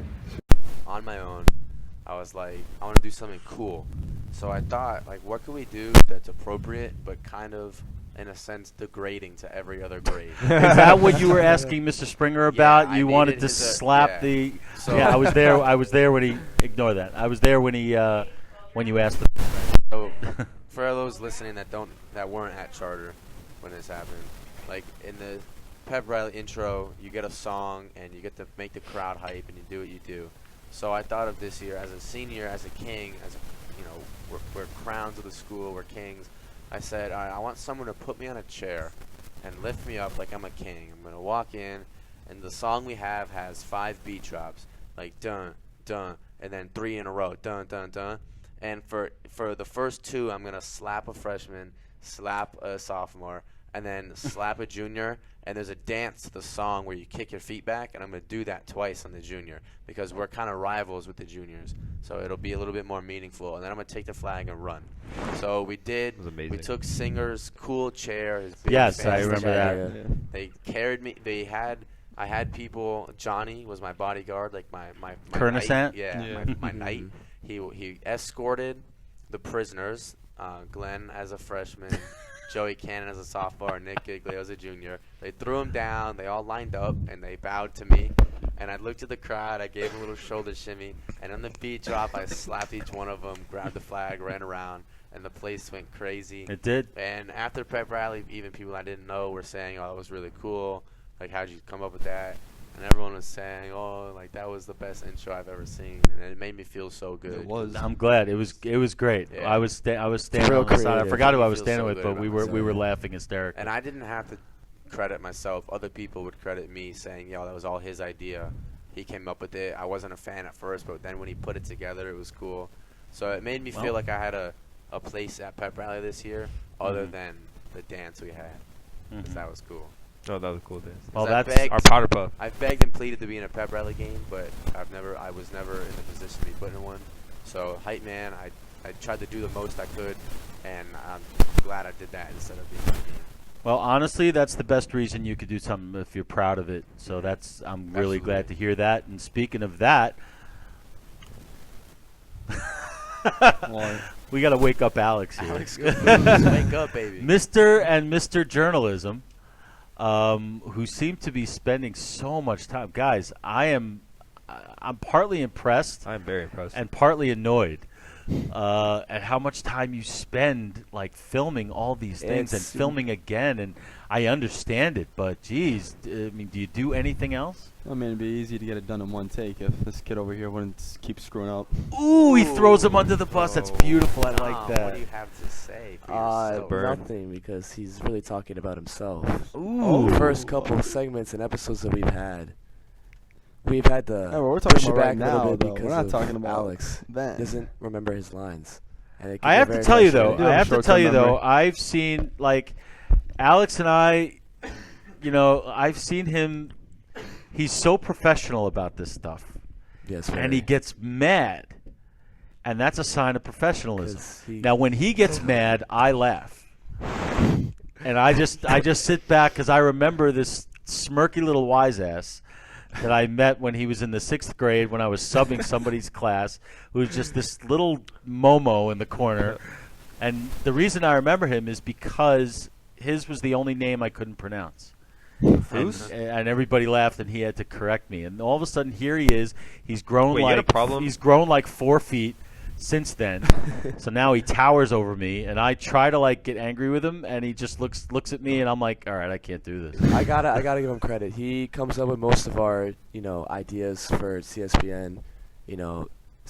Speaker 6: On my own, I was like, I want to do something cool. So I thought, like, what could we do that's appropriate, but kind of, in a sense, degrading to every other grade?
Speaker 1: Is that what you were asking Mr. Springer about?
Speaker 6: I
Speaker 1: you wanted
Speaker 6: needed
Speaker 1: to
Speaker 6: his,
Speaker 1: slap
Speaker 6: yeah.
Speaker 1: the.
Speaker 6: So-
Speaker 1: Yeah, I was there. I was there when he. Ignore that. I was there when he. When you asked.
Speaker 6: So, for those listening that weren't at Charter when this happened, like in the pep rally intro, you get a song and you get to make the crowd hype and you do what you do. So I thought of this year as a senior, as a king, we're crowns of the school, we're kings. I said, all right, I want someone to put me on a chair and lift me up like I'm a king. I'm gonna walk in, and the song we have has 5 beat drops, like dun dun, and then 3 in a row, dun dun dun. And for the first 2, I'm gonna slap a freshman, slap a sophomore, and then slap a junior. And there's a dance to the song where you kick your feet back, and I'm gonna do that twice on the junior because we're kind of rivals with the juniors. So it'll be a little bit more meaningful. And then I'm gonna take the flag and run. So we did.
Speaker 7: That was amazing.
Speaker 6: We took Singer's cool chair. His big
Speaker 1: Yes, I
Speaker 6: fancy
Speaker 1: remember
Speaker 6: chair.
Speaker 1: that.
Speaker 6: They carried me. I had people. Johnny was my bodyguard, like my
Speaker 1: Kernisant?
Speaker 6: knight. Yeah,
Speaker 2: Yeah.
Speaker 6: my knight. He escorted the prisoners. Glenn as a freshman, Joey Cannon as a sophomore, Nick Giglio as a junior. They threw him down. They all lined up and they bowed to me. And I looked at the crowd. I gave them a little shoulder shimmy. And on the beat drop, I slapped each one of them, grabbed the flag, ran around, and the place went crazy.
Speaker 1: It did.
Speaker 6: And after prep rally, even people I didn't know were saying, "Oh, that was really cool. Like, how'd you come up with that?" And everyone was saying, "Oh, like that was the best intro I've ever seen," and it made me feel so good.
Speaker 2: It was.
Speaker 1: I'm glad it was great.
Speaker 6: Yeah.
Speaker 1: I was standing
Speaker 3: real
Speaker 1: on the side. I
Speaker 3: creative.
Speaker 1: forgot who I was
Speaker 6: Feel
Speaker 1: standing
Speaker 6: so
Speaker 1: with,
Speaker 6: good
Speaker 1: but
Speaker 6: about
Speaker 1: we were
Speaker 6: myself.
Speaker 1: laughing hysterically.
Speaker 6: And I didn't have to credit myself. Other people would credit me, saying, "Yo, that was all his idea. He came up with it." I wasn't a fan at first, but then when he put it together, it was cool. So it made me
Speaker 1: Well.
Speaker 6: feel like I had a place at pep rally this year, other than the dance we had. 'Cause that was cool.
Speaker 7: Oh, that was a cool dance.
Speaker 1: Well,
Speaker 6: I
Speaker 1: that's
Speaker 6: begged-
Speaker 7: Our powder puff.
Speaker 6: I've begged and pleaded to be in a pep rally game, but I was never in the position to be put in one. So hype man, I tried to do the most I could, and I'm glad I did that instead of being in the game.
Speaker 1: Well, honestly, that's the best reason you could do something if you're proud of it. So I'm really
Speaker 6: Absolutely.
Speaker 1: glad to hear that. And speaking of that, we got to wake up Alex here.
Speaker 6: Alex, go please, wake up, baby.
Speaker 1: Mr. and Mr. Journalism, who seem to be spending so much time. Guys, I'm partly impressed
Speaker 7: I'm very impressed.
Speaker 1: and partly annoyed at how much time you spend like filming all these things and
Speaker 3: It's-
Speaker 1: filming again. And I understand it, but geez, I mean, do you do anything else?
Speaker 2: I mean, it'd be easy to get it done in one take if this kid over here wouldn't keep screwing up.
Speaker 1: Ooh, he throws him under the bus. That's beautiful. I like
Speaker 6: Dom,
Speaker 1: that.
Speaker 6: What do you have to say for yourself?
Speaker 7: Burn.
Speaker 3: Nothing, because he's really talking about himself.
Speaker 1: Ooh.
Speaker 3: The first couple segments and episodes that we've had the
Speaker 2: Yeah, we're talking
Speaker 3: push it
Speaker 2: about
Speaker 3: back
Speaker 2: right
Speaker 3: a little
Speaker 2: now,
Speaker 3: bit
Speaker 2: though.
Speaker 3: because
Speaker 2: We're not
Speaker 3: of
Speaker 2: talking about
Speaker 3: Alex
Speaker 2: then.
Speaker 3: doesn't remember his lines. And it can
Speaker 1: I
Speaker 3: get
Speaker 1: have to
Speaker 3: very
Speaker 1: tell you though.
Speaker 3: frustrating.
Speaker 2: have
Speaker 1: I
Speaker 2: a
Speaker 1: have to
Speaker 2: short-term
Speaker 1: tell you though.
Speaker 2: memory.
Speaker 1: I've seen like Alex and I. You know, I've seen him. He's so professional about this stuff,
Speaker 3: Yes,
Speaker 1: and he
Speaker 3: very.
Speaker 1: gets mad, and that's a sign of professionalism.
Speaker 3: 'Cause he-
Speaker 1: Now, when he gets mad, I laugh, and I just sit back because I remember this smirky little wise ass that I met when he was in the 6th grade when I was subbing somebody's class, who was just this little Momo in the corner, and the reason I remember him is because his was the only name I couldn't pronounce. And everybody laughed, and he had to correct me. And all of a sudden, here he is. He's grown
Speaker 7: Wait, you had
Speaker 1: like
Speaker 7: a problem?
Speaker 1: he's grown like 4 feet since then. So now he towers over me, and I try to like get angry with him, and he just looks at me, and I'm like, all right, I can't do this.
Speaker 3: I gotta give him credit. He comes up with most of our ideas for CSPN.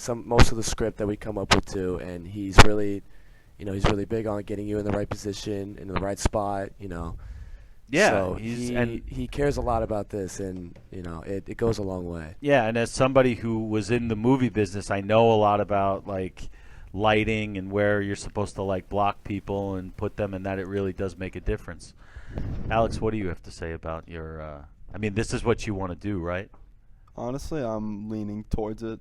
Speaker 3: Most of the script that we come up with too, and he's really big on getting you in the right position, in the right spot.
Speaker 1: Yeah,
Speaker 3: So
Speaker 1: and
Speaker 3: he cares a lot about this, and it goes a long way.
Speaker 1: yeah, and as somebody who was in the movie business, I know a lot about like lighting and where you're supposed to like block people and put them, and that it really does make a difference. Alex, what do you have to say about your? I mean, this is what you want to do, right?
Speaker 2: Honestly, I'm leaning towards it.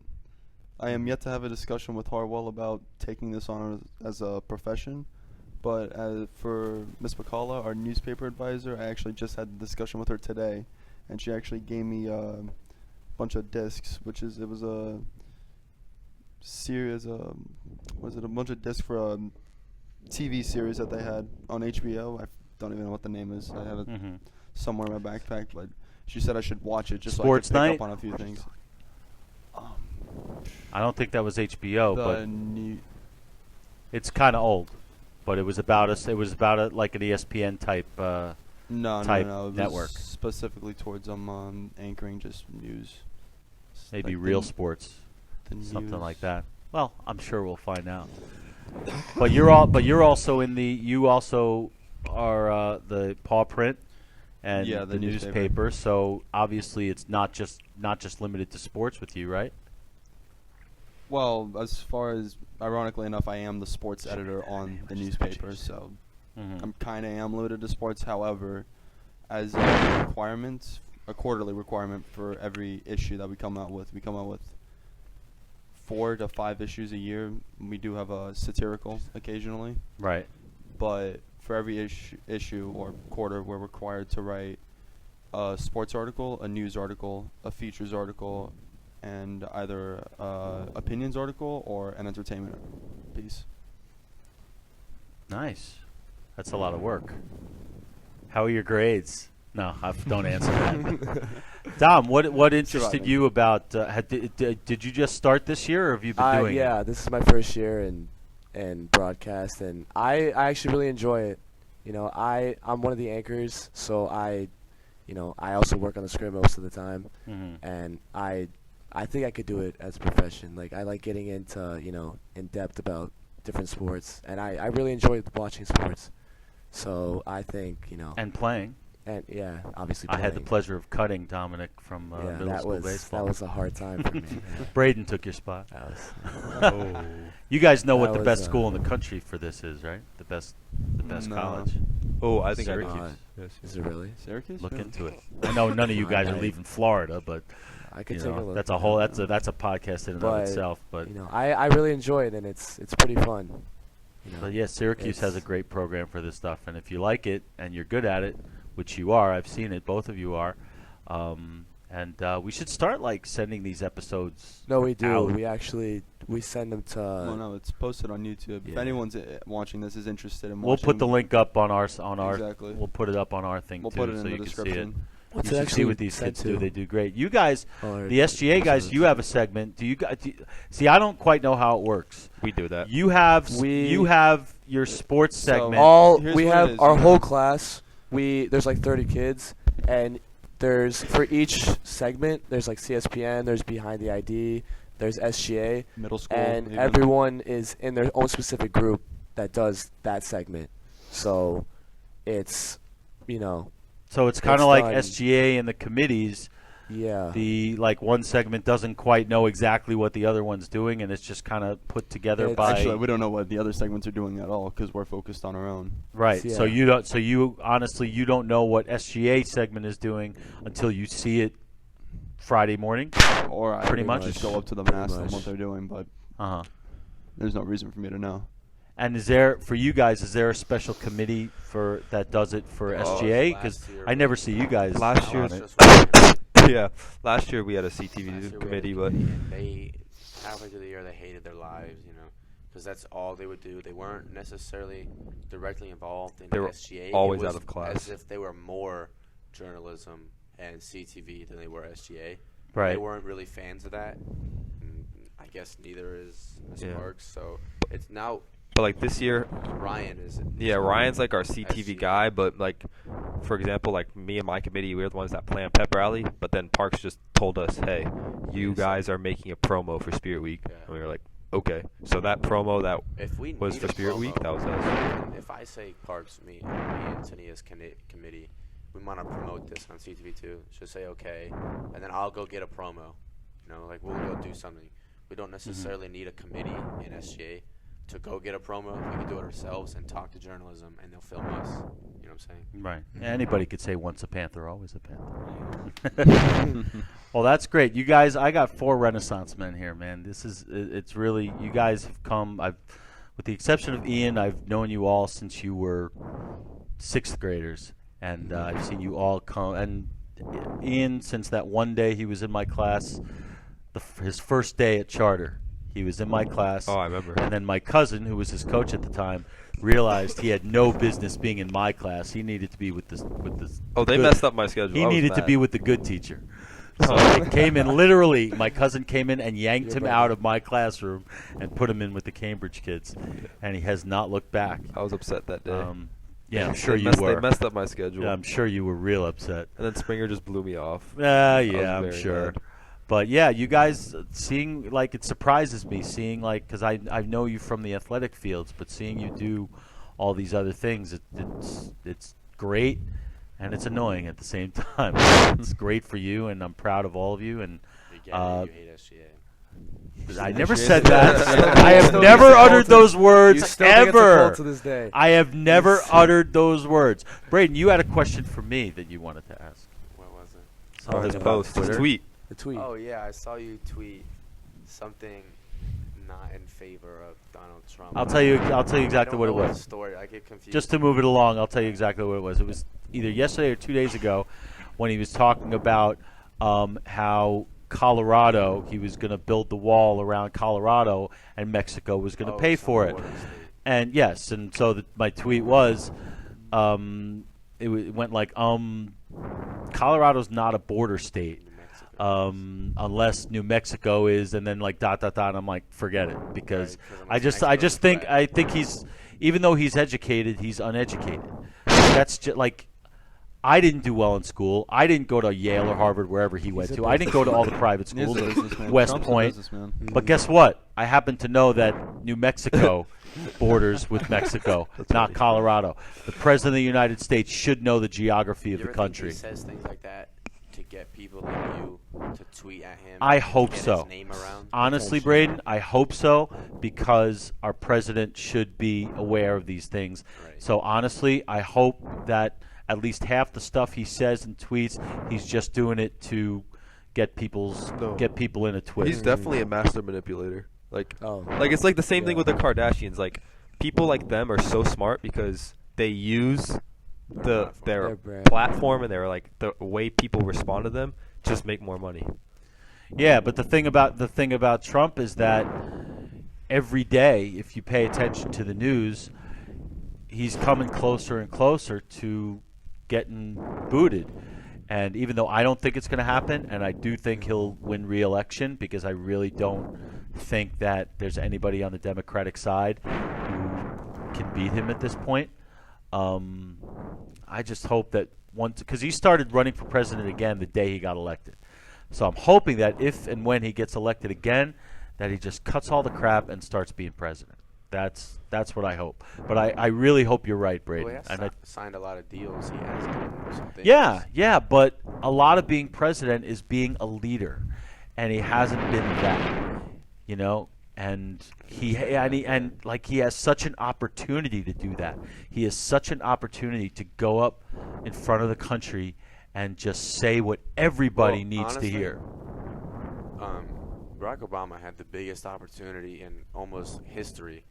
Speaker 2: I am yet to have a discussion with Harwell about taking this on as a profession. But for Miss McCullough, our newspaper advisor, I actually just had a discussion with her today, and she actually gave me a bunch of discs, it was a series, was it a bunch of discs for a TV series that they had on HBO. I don't even know what the name is. I have it somewhere in my backpack, but she said I should watch it just
Speaker 1: Sports
Speaker 2: so I could
Speaker 1: Night?
Speaker 2: pick up on a few things.
Speaker 1: I don't think that was HBO, but
Speaker 2: The new.
Speaker 1: it's kind of old. But it was about us. It was about like an ESPN type.
Speaker 2: No,
Speaker 1: type
Speaker 2: no. It was
Speaker 1: network.
Speaker 2: specifically towards anchoring just news.
Speaker 1: Maybe
Speaker 2: Like
Speaker 1: Real
Speaker 2: the-
Speaker 1: Sports,
Speaker 2: the
Speaker 1: something
Speaker 2: news.
Speaker 1: like that. Well, I'm sure we'll find out. But you're also in the. You also are the paw print and
Speaker 2: Yeah,
Speaker 1: the
Speaker 2: the newspaper.
Speaker 1: newspaper. So obviously, it's not just limited to sports with you, right?
Speaker 2: Well, as far as ironically enough, I am the sports editor on the newspaper, so
Speaker 1: Mm-hmm.
Speaker 2: I'm kind of am limited to sports. However, as a requirement, a quarterly requirement for every issue that we come out with 4 to 5 issues a year. We do have a satirical occasionally,
Speaker 1: Right.
Speaker 2: but for every issue or quarter, we're required to write a sports article, a news article, a features article, and either opinions article or an entertainment piece.
Speaker 1: Nice. That's a lot of work. How are your grades? No, don't answer that. Dom, what interested
Speaker 2: Surviving.
Speaker 1: you about? Did you just start this year, or have you been doing
Speaker 3: Yeah,
Speaker 1: it?
Speaker 3: this is my first year in broadcast, and I actually really enjoy it. I'm one of the anchors, so I also work on the script most of the time, and I think I could do it as a profession. Like, I like getting into in depth about different sports, and I really enjoy watching sports. So I think
Speaker 1: And playing.
Speaker 3: and yeah, obviously
Speaker 1: I had the
Speaker 3: playing.
Speaker 1: pleasure of cutting Dominic from
Speaker 3: Yeah,
Speaker 1: middle
Speaker 3: that
Speaker 1: school
Speaker 3: was
Speaker 1: baseball.
Speaker 3: that was a hard time for me. Yeah.
Speaker 1: Braden took your spot.
Speaker 3: That was
Speaker 1: Oh. You guys know what
Speaker 3: That
Speaker 1: the
Speaker 3: was,
Speaker 1: best school in the country for this is, right? The best
Speaker 2: No.
Speaker 1: college.
Speaker 7: Oh, I think
Speaker 1: Syracuse.
Speaker 7: I know. Yes.
Speaker 3: Is it really?
Speaker 2: Syracuse?
Speaker 1: Look
Speaker 2: Yeah.
Speaker 1: into it. I know none of you guys are leaving Florida, but
Speaker 3: I could
Speaker 1: you
Speaker 3: take a
Speaker 1: know,
Speaker 3: look.
Speaker 1: that's a whole that's a podcast in and of
Speaker 3: But,
Speaker 1: itself. But
Speaker 3: I really enjoy it, and it's pretty fun.
Speaker 1: But yeah, Syracuse has a
Speaker 3: it's-
Speaker 1: great program for this stuff, and if you like it and you're good at it, which you are, I've seen it, both of you are, and we should start like sending these episodes.
Speaker 3: No, we do.
Speaker 1: out.
Speaker 3: We send them to.
Speaker 2: Well, no, it's posted on YouTube. If
Speaker 3: yeah.
Speaker 2: anyone's watching this is interested in
Speaker 1: We'll
Speaker 2: watching,
Speaker 1: put the link up on our
Speaker 2: Exactly.
Speaker 1: We'll put it up on our thing
Speaker 2: We'll
Speaker 1: too,
Speaker 2: put it
Speaker 1: so
Speaker 2: in
Speaker 1: you
Speaker 2: the
Speaker 1: can see it.
Speaker 2: description.
Speaker 3: What's
Speaker 1: You
Speaker 3: it
Speaker 1: should see
Speaker 3: actually
Speaker 1: what these
Speaker 3: sent
Speaker 1: kids do.
Speaker 3: to?
Speaker 1: They do great. You guys,
Speaker 3: Or
Speaker 1: the SGA guys, you have a segment. Do you guys see? I don't quite know how it works.
Speaker 7: We do that.
Speaker 1: You have
Speaker 3: We-
Speaker 1: you have your sports
Speaker 2: So-
Speaker 1: segment.
Speaker 3: all
Speaker 2: Here's
Speaker 3: we
Speaker 2: what it
Speaker 3: have
Speaker 2: is.
Speaker 3: our whole class. there's like 30 kids, and there's for each segment there's like CSPN, there's Behind the ID, there's SGA,
Speaker 2: Middle school.
Speaker 3: and
Speaker 2: even.
Speaker 3: everyone is in their own specific group that does that segment. So it's,
Speaker 1: So it's kind of
Speaker 3: It's
Speaker 1: like
Speaker 3: done.
Speaker 1: SGA and the committees.
Speaker 3: yeah.
Speaker 1: The one segment doesn't quite know exactly what the other one's doing, and it's just kind of put together
Speaker 3: It's-
Speaker 1: by
Speaker 2: Actually, we don't know what the other segments are doing at all because we're focused on our own.
Speaker 1: right. So
Speaker 3: Yeah.
Speaker 1: you don't. So you honestly you don't know what SGA segment is doing until you see it Friday morning.
Speaker 2: Or I
Speaker 1: Pretty
Speaker 2: would
Speaker 1: much.
Speaker 2: just go up to them
Speaker 3: Pretty
Speaker 2: and ask them
Speaker 3: much.
Speaker 2: what they're doing, but
Speaker 1: Uh huh.
Speaker 2: there's no reason for me to know.
Speaker 1: And is there for you guys? Is there a special committee for that does it for SGA? Because
Speaker 6: last year
Speaker 1: I never see you guys
Speaker 7: Last
Speaker 1: on
Speaker 7: year's-
Speaker 1: it.
Speaker 6: Just one year.
Speaker 7: Yeah, last year we had a
Speaker 6: Last
Speaker 7: CTV
Speaker 6: year we had
Speaker 7: committee,
Speaker 6: a
Speaker 7: but
Speaker 6: committee, and they halfway through the year they hated their lives, because that's all they would do. They weren't necessarily directly involved in
Speaker 7: They were
Speaker 6: SGA.
Speaker 7: always
Speaker 6: It
Speaker 7: out
Speaker 6: was
Speaker 7: of class.
Speaker 6: as if they were more journalism and CTV than they were SGA.
Speaker 1: Right.
Speaker 6: They weren't really fans of that. And I guess neither is
Speaker 7: Yeah.
Speaker 6: Sparks. So it's now
Speaker 7: but like this year,
Speaker 6: Ryan is.
Speaker 7: yeah, Ryan's like our CTV
Speaker 6: SGA.
Speaker 7: guy, but like, for example, like me and my committee, we're the ones that plan pep rally, but then Parks just told us, hey, you guys are making a promo for Spirit Week,
Speaker 6: Yeah.
Speaker 7: and we were like, okay. So that promo that
Speaker 6: If we
Speaker 7: was
Speaker 6: need
Speaker 7: for
Speaker 6: a
Speaker 7: Spirit
Speaker 6: promo,
Speaker 7: Week, that was us.
Speaker 6: If I say Parks, me and Tania's committee, we want to promote this on CTV too. She'll say okay, and then I'll go get a promo. Like we'll go do something. We don't necessarily need a committee in SGA to go get a promo. We can do it ourselves and talk to journalism, and they'll film us. You know what I'm saying?
Speaker 1: Right. Anybody could say once a Panther, always a Panther. Well, that's great. You guys, I got 4 Renaissance men here, man. It's really, you guys have come, with the exception of Ian, I've known you all since you were 6th graders. And I've seen you all come. And Ian, since that one day he was in my class, his first day at charter, he was in my class.
Speaker 7: Oh, I remember.
Speaker 1: And then my cousin, who was his coach at the time, realized he had no business being in my class. He needed to be with this.
Speaker 7: Oh, they
Speaker 1: good-
Speaker 7: messed up my schedule.
Speaker 1: He
Speaker 7: I was
Speaker 1: needed to
Speaker 7: mad.
Speaker 1: be with the good teacher. So it came in literally. My cousin came in and yanked him out of my classroom and put him in with the Cambridge kids, and he has not looked back.
Speaker 7: I was upset that day.
Speaker 1: Yeah, I'm sure
Speaker 7: They
Speaker 1: you
Speaker 7: messed-
Speaker 1: were.
Speaker 7: They messed up my schedule.
Speaker 1: Yeah, I'm sure you were real upset.
Speaker 7: And then Springer just blew me off.
Speaker 1: Yeah,
Speaker 7: I was
Speaker 1: I'm
Speaker 7: very
Speaker 1: sure.
Speaker 7: mad.
Speaker 1: But yeah, you guys seeing like it surprises me seeing like because I know you from the athletic fields, but seeing you do all these other things, it's great and it's annoying at the same time. It's great for you, and I'm proud of all of you. And
Speaker 6: You get it. You hate SGA.
Speaker 1: I never
Speaker 7: Still
Speaker 1: said
Speaker 7: think
Speaker 1: that.
Speaker 7: it's
Speaker 1: I have
Speaker 3: still
Speaker 1: never
Speaker 3: think it's a
Speaker 1: uttered
Speaker 3: cult.
Speaker 1: those
Speaker 3: You
Speaker 1: words
Speaker 3: still think it's a
Speaker 1: ever.
Speaker 3: cult to this day.
Speaker 1: I have never uttered those words. Braden, you had a question for me that you wanted to ask.
Speaker 6: What was it?
Speaker 7: Oh,
Speaker 1: Something
Speaker 7: his
Speaker 1: about
Speaker 7: post, his
Speaker 1: Twitter.
Speaker 7: tweet.
Speaker 3: The tweet.
Speaker 6: Oh yeah, I saw you tweet something not in favor of Donald Trump.
Speaker 1: I'll tell you
Speaker 6: I
Speaker 1: exactly
Speaker 6: don't
Speaker 1: what it
Speaker 6: know
Speaker 1: was.
Speaker 6: the story. I get confused.
Speaker 1: Just to move it along, I'll tell you exactly what it was. It was either yesterday or 2 days ago when he was talking about how Colorado, he was going to build the wall around Colorado, and Mexico was going to pay for it. And yes, and so my tweet was, it went like, Colorado's not a border state. Unless New Mexico is, and then like ... And I'm like, forget it, because I just think he's, even though he's educated, he's uneducated. That's just like, I didn't do well in school. I didn't go to Yale or Harvard, wherever he went to. I didn't go to all the private
Speaker 2: He's
Speaker 1: schools,
Speaker 2: a businessman.
Speaker 1: West
Speaker 2: Trump's a
Speaker 1: Point.
Speaker 2: businessman.
Speaker 1: But guess what? I happen to know that New Mexico borders with Mexico, not Colorado. The President of the United States should know the geography of
Speaker 6: You
Speaker 1: the
Speaker 6: ever think
Speaker 1: country.
Speaker 6: he says things like that to get people like you to tweet at him?
Speaker 1: I
Speaker 6: to
Speaker 1: hope
Speaker 6: get
Speaker 1: so.
Speaker 6: His name around?
Speaker 1: Honestly, Braden, I hope so, because our president should be aware of these things.
Speaker 6: Right.
Speaker 1: So honestly, I hope that at least half the stuff he says and tweets, he's just doing it to get people in a twist.
Speaker 7: He's definitely a master manipulator. Like,
Speaker 3: Oh.
Speaker 7: like it's like the same thing
Speaker 3: Yeah.
Speaker 7: with the Kardashians. Like, people like them are so smart because they use their
Speaker 3: Their brand.
Speaker 7: platform and their like the way people respond to them just make more money.
Speaker 1: Yeah, but the thing about Trump is that every day, if you pay attention to the news, he's coming closer and closer to getting booted. And even though I don't think it's going to happen, and I do think he'll win re-election, because I really don't think that there's anybody on the Democratic side who can beat him at this point. I just hope that because he started running for president again the day he got elected. So I'm hoping that if and when he gets elected again, that he just cuts all the crap and starts being president. That's what I hope. But I really hope you're right, Braden.
Speaker 6: Well, he
Speaker 1: And
Speaker 6: has signed a lot of deals. He has done some things.
Speaker 1: yeah, but a lot of being president is being a leader, and he hasn't been that, you know. And he has such an opportunity to do that. He has such an opportunity to go up in front of the country and just say what everybody needs
Speaker 6: honestly,
Speaker 1: to hear.
Speaker 6: Barack Obama had the biggest opportunity in almost history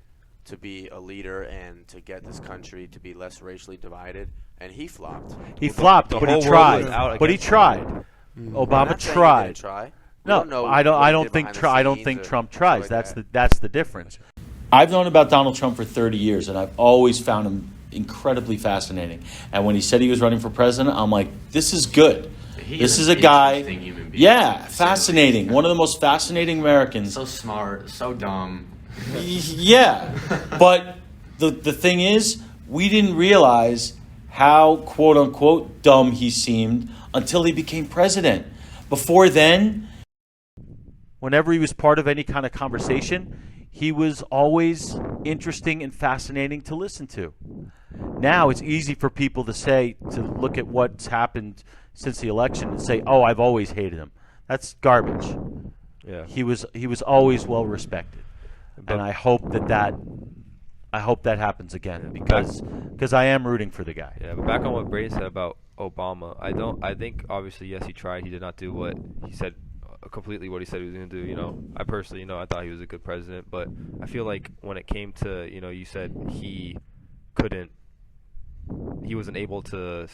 Speaker 6: to be a leader and to get this country to be less racially divided, and he flopped.
Speaker 1: He flopped,
Speaker 7: the
Speaker 1: but
Speaker 7: whole
Speaker 1: he
Speaker 7: world was
Speaker 1: tried.
Speaker 7: out
Speaker 1: But he
Speaker 7: against him.
Speaker 1: tried.
Speaker 6: I'm
Speaker 1: Obama
Speaker 6: not saying he
Speaker 1: tried.
Speaker 6: didn't try. We
Speaker 1: No,
Speaker 6: don't know
Speaker 1: I don't.
Speaker 6: what
Speaker 1: I
Speaker 6: he
Speaker 1: don't
Speaker 6: did
Speaker 1: think.
Speaker 6: behind the
Speaker 1: I don't
Speaker 6: scenes
Speaker 1: think
Speaker 6: or
Speaker 1: Trump
Speaker 6: stuff
Speaker 1: tries.
Speaker 6: like
Speaker 1: That's
Speaker 6: that.
Speaker 1: that's the difference. I've known about Donald Trump for 30 years, and I've always found him incredibly fascinating. And when he said he was running for president, I'm like, this is good. This is a guy.
Speaker 8: Interesting human being.
Speaker 1: Yeah, fascinating. One of the most fascinating Americans.
Speaker 8: So smart, so dumb.
Speaker 1: Yeah, but the thing is, we didn't realize how quote unquote dumb he seemed until he became president. Before then, whenever he was part of any kind of conversation, he was always interesting and fascinating to listen to. Now it's easy for people to look at what's happened since the election and say, "Oh, I've always hated him." That's garbage.
Speaker 7: Yeah.
Speaker 1: He was always well respected, and I hope that happens again because I am rooting for the guy.
Speaker 7: Yeah, but back on what Brady said about Obama, I think obviously yes he tried. He did not do what he said completely what he said he was going to do. You know, I personally, I thought he was a good president, but I feel like when it came to, you said he wasn't able to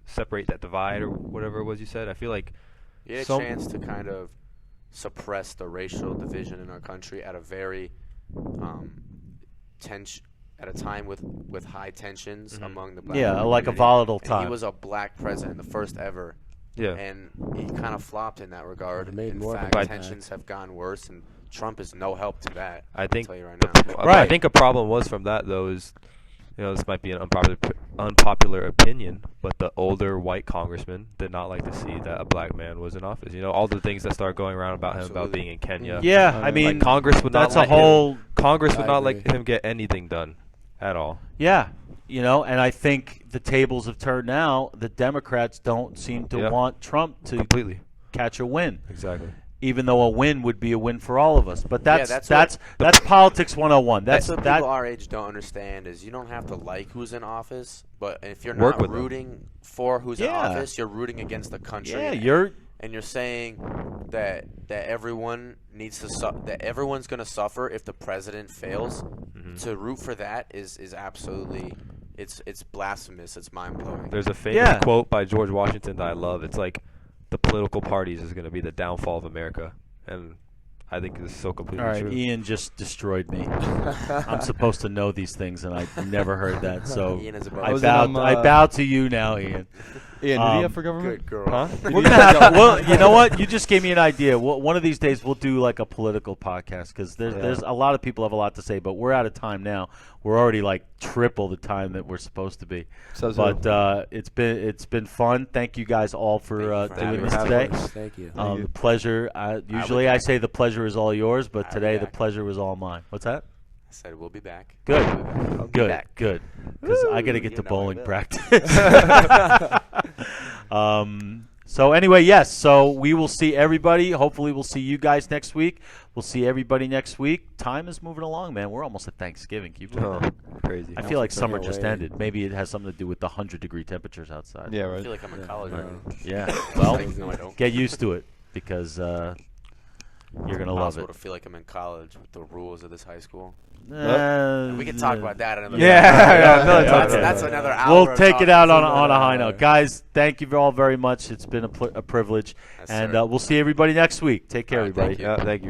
Speaker 7: separate that divide or whatever it was you said. I feel like
Speaker 6: He had a chance to kind of suppress the racial division in our country at a very at a time with high tensions among the black
Speaker 1: Yeah, like a
Speaker 6: community.
Speaker 1: volatile
Speaker 6: And
Speaker 1: time.
Speaker 6: he was a black president, the first ever.
Speaker 7: Yeah.
Speaker 6: And he kind of flopped in that regard.
Speaker 3: Made
Speaker 6: In
Speaker 3: more of an
Speaker 6: fact,
Speaker 3: impact.
Speaker 6: tensions have gone worse, and Trump is no help to that.
Speaker 7: I think
Speaker 6: I'll tell you right
Speaker 7: the
Speaker 6: now.
Speaker 7: I
Speaker 1: Right.
Speaker 7: think a problem was from that though is, this might be an unpopular opinion, but the older white congressman did not like to see that a black man was in office. All the things that started going around about him about
Speaker 6: Absolutely.
Speaker 7: being in Kenya.
Speaker 1: Yeah, I mean,
Speaker 7: Like Congress would
Speaker 1: that's
Speaker 7: not
Speaker 1: a
Speaker 7: let
Speaker 1: whole.
Speaker 7: Congress would
Speaker 3: I
Speaker 7: not
Speaker 3: agree.
Speaker 7: let him get anything done at all.
Speaker 1: Yeah, and I think the tables have turned now. The Democrats don't seem to
Speaker 7: Yeah.
Speaker 1: want Trump to
Speaker 7: Completely.
Speaker 1: catch a win,
Speaker 7: Exactly.
Speaker 1: even though a win would be a win for all of us. But that's
Speaker 6: that's
Speaker 1: that's politics 101.
Speaker 6: That's what people our age don't understand is you don't have to like who's in office, but if you're
Speaker 7: Work
Speaker 6: not
Speaker 7: with them.
Speaker 6: rooting for who's in
Speaker 1: Yeah.
Speaker 6: office, you're rooting against the country.
Speaker 1: yeah, you're
Speaker 6: and you're saying that everyone needs to that everyone's going to suffer if the president fails. To root for that is absolutely it's blasphemous. It's mind blowing.
Speaker 7: There's a famous
Speaker 1: Yeah.
Speaker 7: quote by George Washington that I love. It's like, the political parties is going to be the downfall of America. And I think this is so completely
Speaker 1: all right.
Speaker 7: true.
Speaker 1: Ian just destroyed me. I'm supposed to know these things, and I never heard that. So
Speaker 6: Ian is a
Speaker 1: I
Speaker 2: Was
Speaker 6: boss.
Speaker 2: it,
Speaker 1: bow. I bow to you now, Ian.
Speaker 2: Ian, did he have for government?
Speaker 6: Good girl.
Speaker 7: Huh?
Speaker 1: We're gonna have. Well, you know what? You just gave me an idea. One of these days, we'll do like a political podcast because there's a lot of people have a lot to say, but we're out of time now. We're already like triple the time that we're supposed to be.
Speaker 2: Says
Speaker 1: But it's been fun. Thank you guys all for
Speaker 6: Thank you for
Speaker 1: doing this
Speaker 6: having
Speaker 1: today.
Speaker 6: us.
Speaker 3: Thank you.
Speaker 1: The pleasure. Usually I say the pleasure is all yours, but
Speaker 6: I'll be
Speaker 1: today the
Speaker 6: back.
Speaker 1: pleasure was all mine. What's that?
Speaker 6: I said we'll be back.
Speaker 1: Good.
Speaker 6: We'll be back. I'll be
Speaker 1: Good,
Speaker 6: back.
Speaker 1: good. Because I got to get
Speaker 6: You
Speaker 1: to
Speaker 6: know I
Speaker 1: bowling
Speaker 6: will.
Speaker 1: practice. So anyway, yes. So we will see everybody. Hopefully, we'll see you guys next week. We'll see everybody next week. Time is moving along, man. We're almost at Thanksgiving. Keep doing
Speaker 7: Oh,
Speaker 1: that.
Speaker 7: crazy.
Speaker 1: I feel like summer
Speaker 3: Can't
Speaker 1: just
Speaker 3: wait.
Speaker 1: ended. Maybe it has something to do with the 100-degree temperatures outside.
Speaker 2: Yeah,
Speaker 6: I
Speaker 2: right.
Speaker 6: feel like I'm in college right now.
Speaker 1: Yeah. Well,
Speaker 6: No, I don't.
Speaker 1: get used to it because you're gonna love
Speaker 6: Possible
Speaker 1: it.
Speaker 6: to feel like I'm in college with the rules of this high school.
Speaker 1: We
Speaker 6: We can talk about that another
Speaker 1: Yeah,
Speaker 6: time.
Speaker 1: another time.
Speaker 6: That's,
Speaker 1: Okay.
Speaker 6: that's another hour.
Speaker 1: We'll
Speaker 6: of
Speaker 1: take it
Speaker 6: talking.
Speaker 1: out on a high note, guys. Thank you all very much. It's been a privilege,
Speaker 6: Yes,
Speaker 1: and
Speaker 6: sir.
Speaker 1: we'll see everybody next week. Take care,
Speaker 6: All right,
Speaker 1: everybody.
Speaker 6: thank you.
Speaker 7: Yeah, thank you.